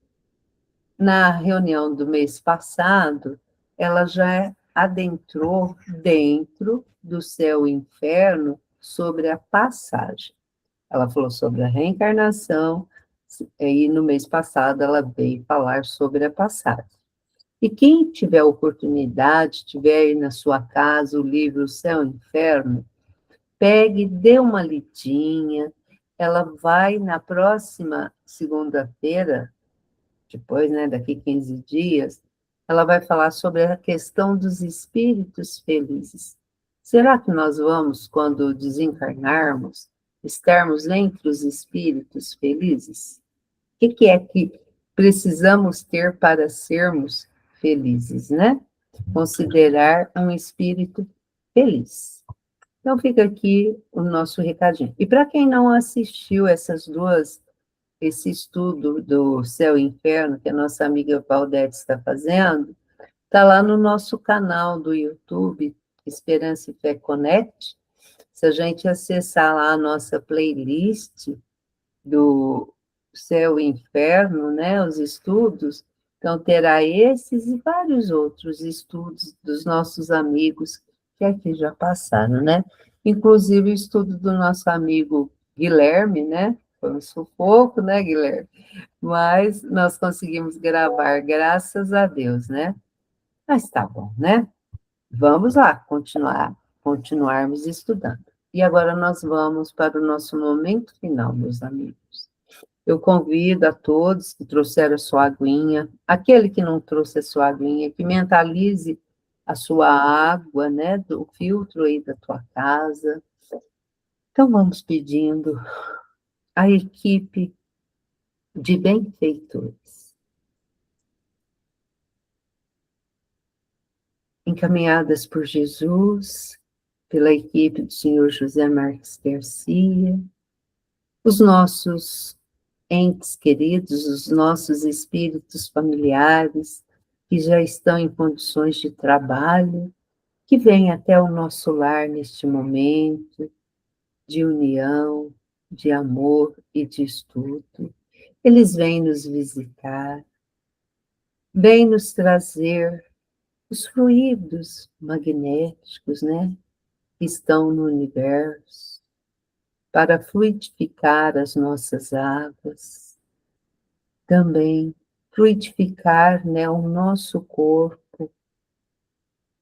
na reunião do mês passado, ela já adentrou dentro do céu e inferno sobre a passagem. Ela falou sobre a reencarnação, e no mês passado ela veio falar sobre a passagem. E quem tiver oportunidade, tiver aí na sua casa o livro Céu e Inferno, pegue, dê uma lidinha. Ela vai na próxima segunda-feira, depois, né, daqui 15 dias, ela vai falar sobre a questão dos espíritos felizes. Será que nós vamos, quando desencarnarmos, estarmos entre os espíritos felizes? O que é que precisamos ter para sermos felizes, né? Considerar um espírito feliz. Então, fica aqui o nosso recadinho. E para quem não assistiu esse estudo do Céu e Inferno, que a nossa amiga Valdete está fazendo, está lá no nosso canal do YouTube, Esperança e Fé Connect. Se a gente acessar lá a nossa playlist do Céu e Inferno, né, os estudos, então terá esses e vários outros estudos dos nossos amigos que aqui já passaram, né? Inclusive o estudo do nosso amigo Guilherme, né? Foi um sufoco, né, Guilherme? Mas nós conseguimos gravar, graças a Deus, né? Mas tá bom, né? Vamos lá, continuarmos estudando. E agora nós vamos para o nosso momento final, meus amigos. Eu convido a todos que trouxeram a sua aguinha, aquele que não trouxe a sua aguinha, que mentalize a sua água, né, do filtro aí da tua casa. Então vamos pedindo à equipe de benfeitores, encaminhadas por Jesus, pela equipe do senhor José Marques Garcia, os nossos entes queridos, os nossos espíritos familiares, que já estão em condições de trabalho, que vêm até o nosso lar neste momento de união, de amor e de estudo. Eles vêm nos visitar, vêm nos trazer os fluidos magnéticos, né, que estão no universo, para fluidificar as nossas águas, também fluidificar, né, o nosso corpo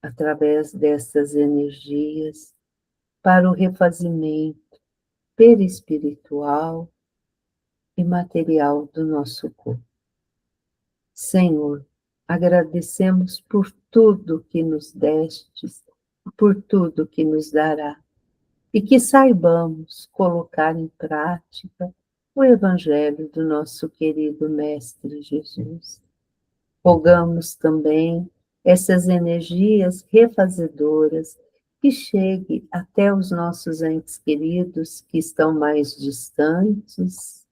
através dessas energias para o refazimento perispiritual e material do nosso corpo. Senhor, agradecemos por tudo que nos destes, por tudo que nos dará, e que saibamos colocar em prática o Evangelho do nosso querido Mestre Jesus. Rogamos também essas energias refazedoras que cheguem até os nossos entes queridos que estão mais distantes,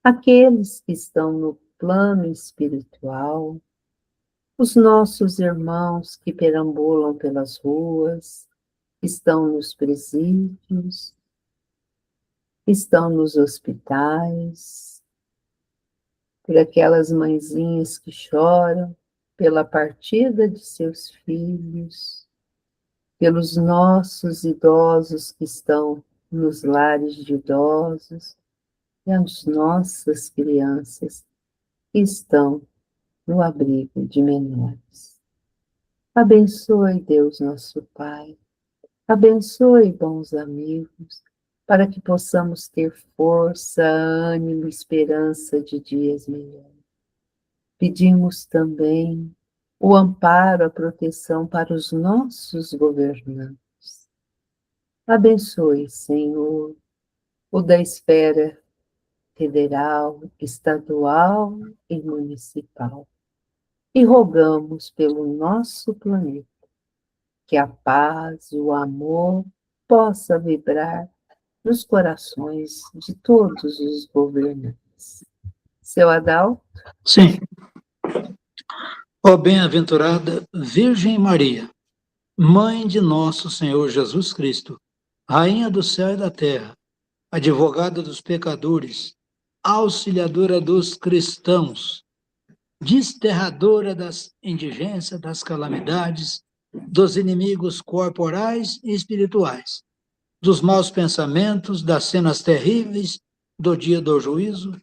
aqueles que estão no plano espiritual, os nossos irmãos que perambulam pelas ruas, estão nos presídios, estão nos hospitais, por aquelas mãezinhas que choram pela partida de seus filhos, pelos nossos idosos que estão nos lares de idosos, e as nossas crianças que estão no abrigo de menores. Abençoe, Deus nosso Pai, abençoe, bons amigos, para que possamos ter força, ânimo, esperança de dias melhores. Pedimos também o amparo, a proteção para os nossos governantes. Abençoe, Senhor, o da esfera federal, estadual e municipal. E rogamos pelo nosso planeta, que a paz, o amor possa vibrar nos corações de todos os governantes. Seu Adalto? Sim. Ó bem-aventurada Virgem Maria, Mãe de nosso Senhor Jesus Cristo, Rainha do céu e da terra, advogada dos pecadores, auxiliadora dos cristãos, desterradora das indigências, das calamidades, dos inimigos corporais e espirituais, dos maus pensamentos, das cenas terríveis do dia do juízo,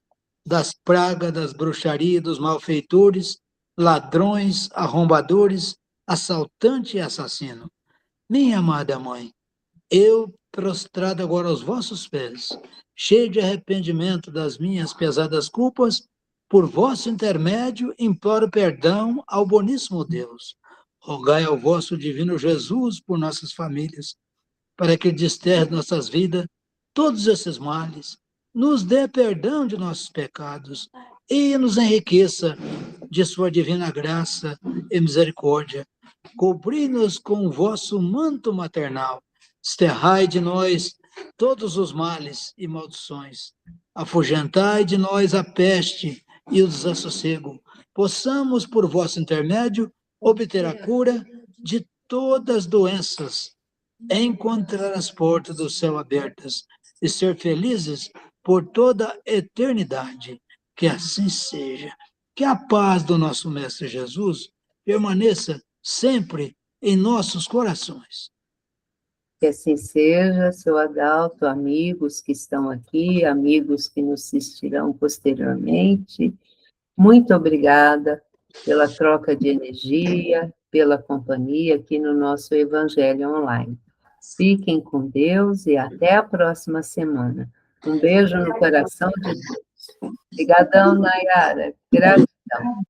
das pragas, das bruxarias, dos malfeitores, ladrões, arrombadores, assaltante e assassino. Minha amada mãe, eu, prostrado agora aos vossos pés, cheio de arrependimento das minhas pesadas culpas, por vosso intermédio imploro perdão ao boníssimo Deus. Rogai ao vosso divino Jesus por nossas famílias, para que desterre de nossas vidas todos esses males, nos dê perdão de nossos pecados e nos enriqueça de sua divina graça e misericórdia. Cobri-nos com o vosso manto maternal, desterrai de nós todos os males e maldições, afugentai de nós a peste e o desassossego, possamos, por vosso intermédio, obter a cura de todas as doenças, encontrar as portas do céu abertas e ser felizes por toda a eternidade. Que assim seja. Que a paz do nosso Mestre Jesus permaneça sempre em nossos corações. Que assim seja, seu Adalto, amigos que estão aqui, amigos que nos assistirão posteriormente. Muito obrigada pela troca de energia, pela companhia aqui no nosso Evangelho Online. Fiquem com Deus e até a próxima semana. Um beijo no coração de todos. Obrigadão, Nayara. Gratidão.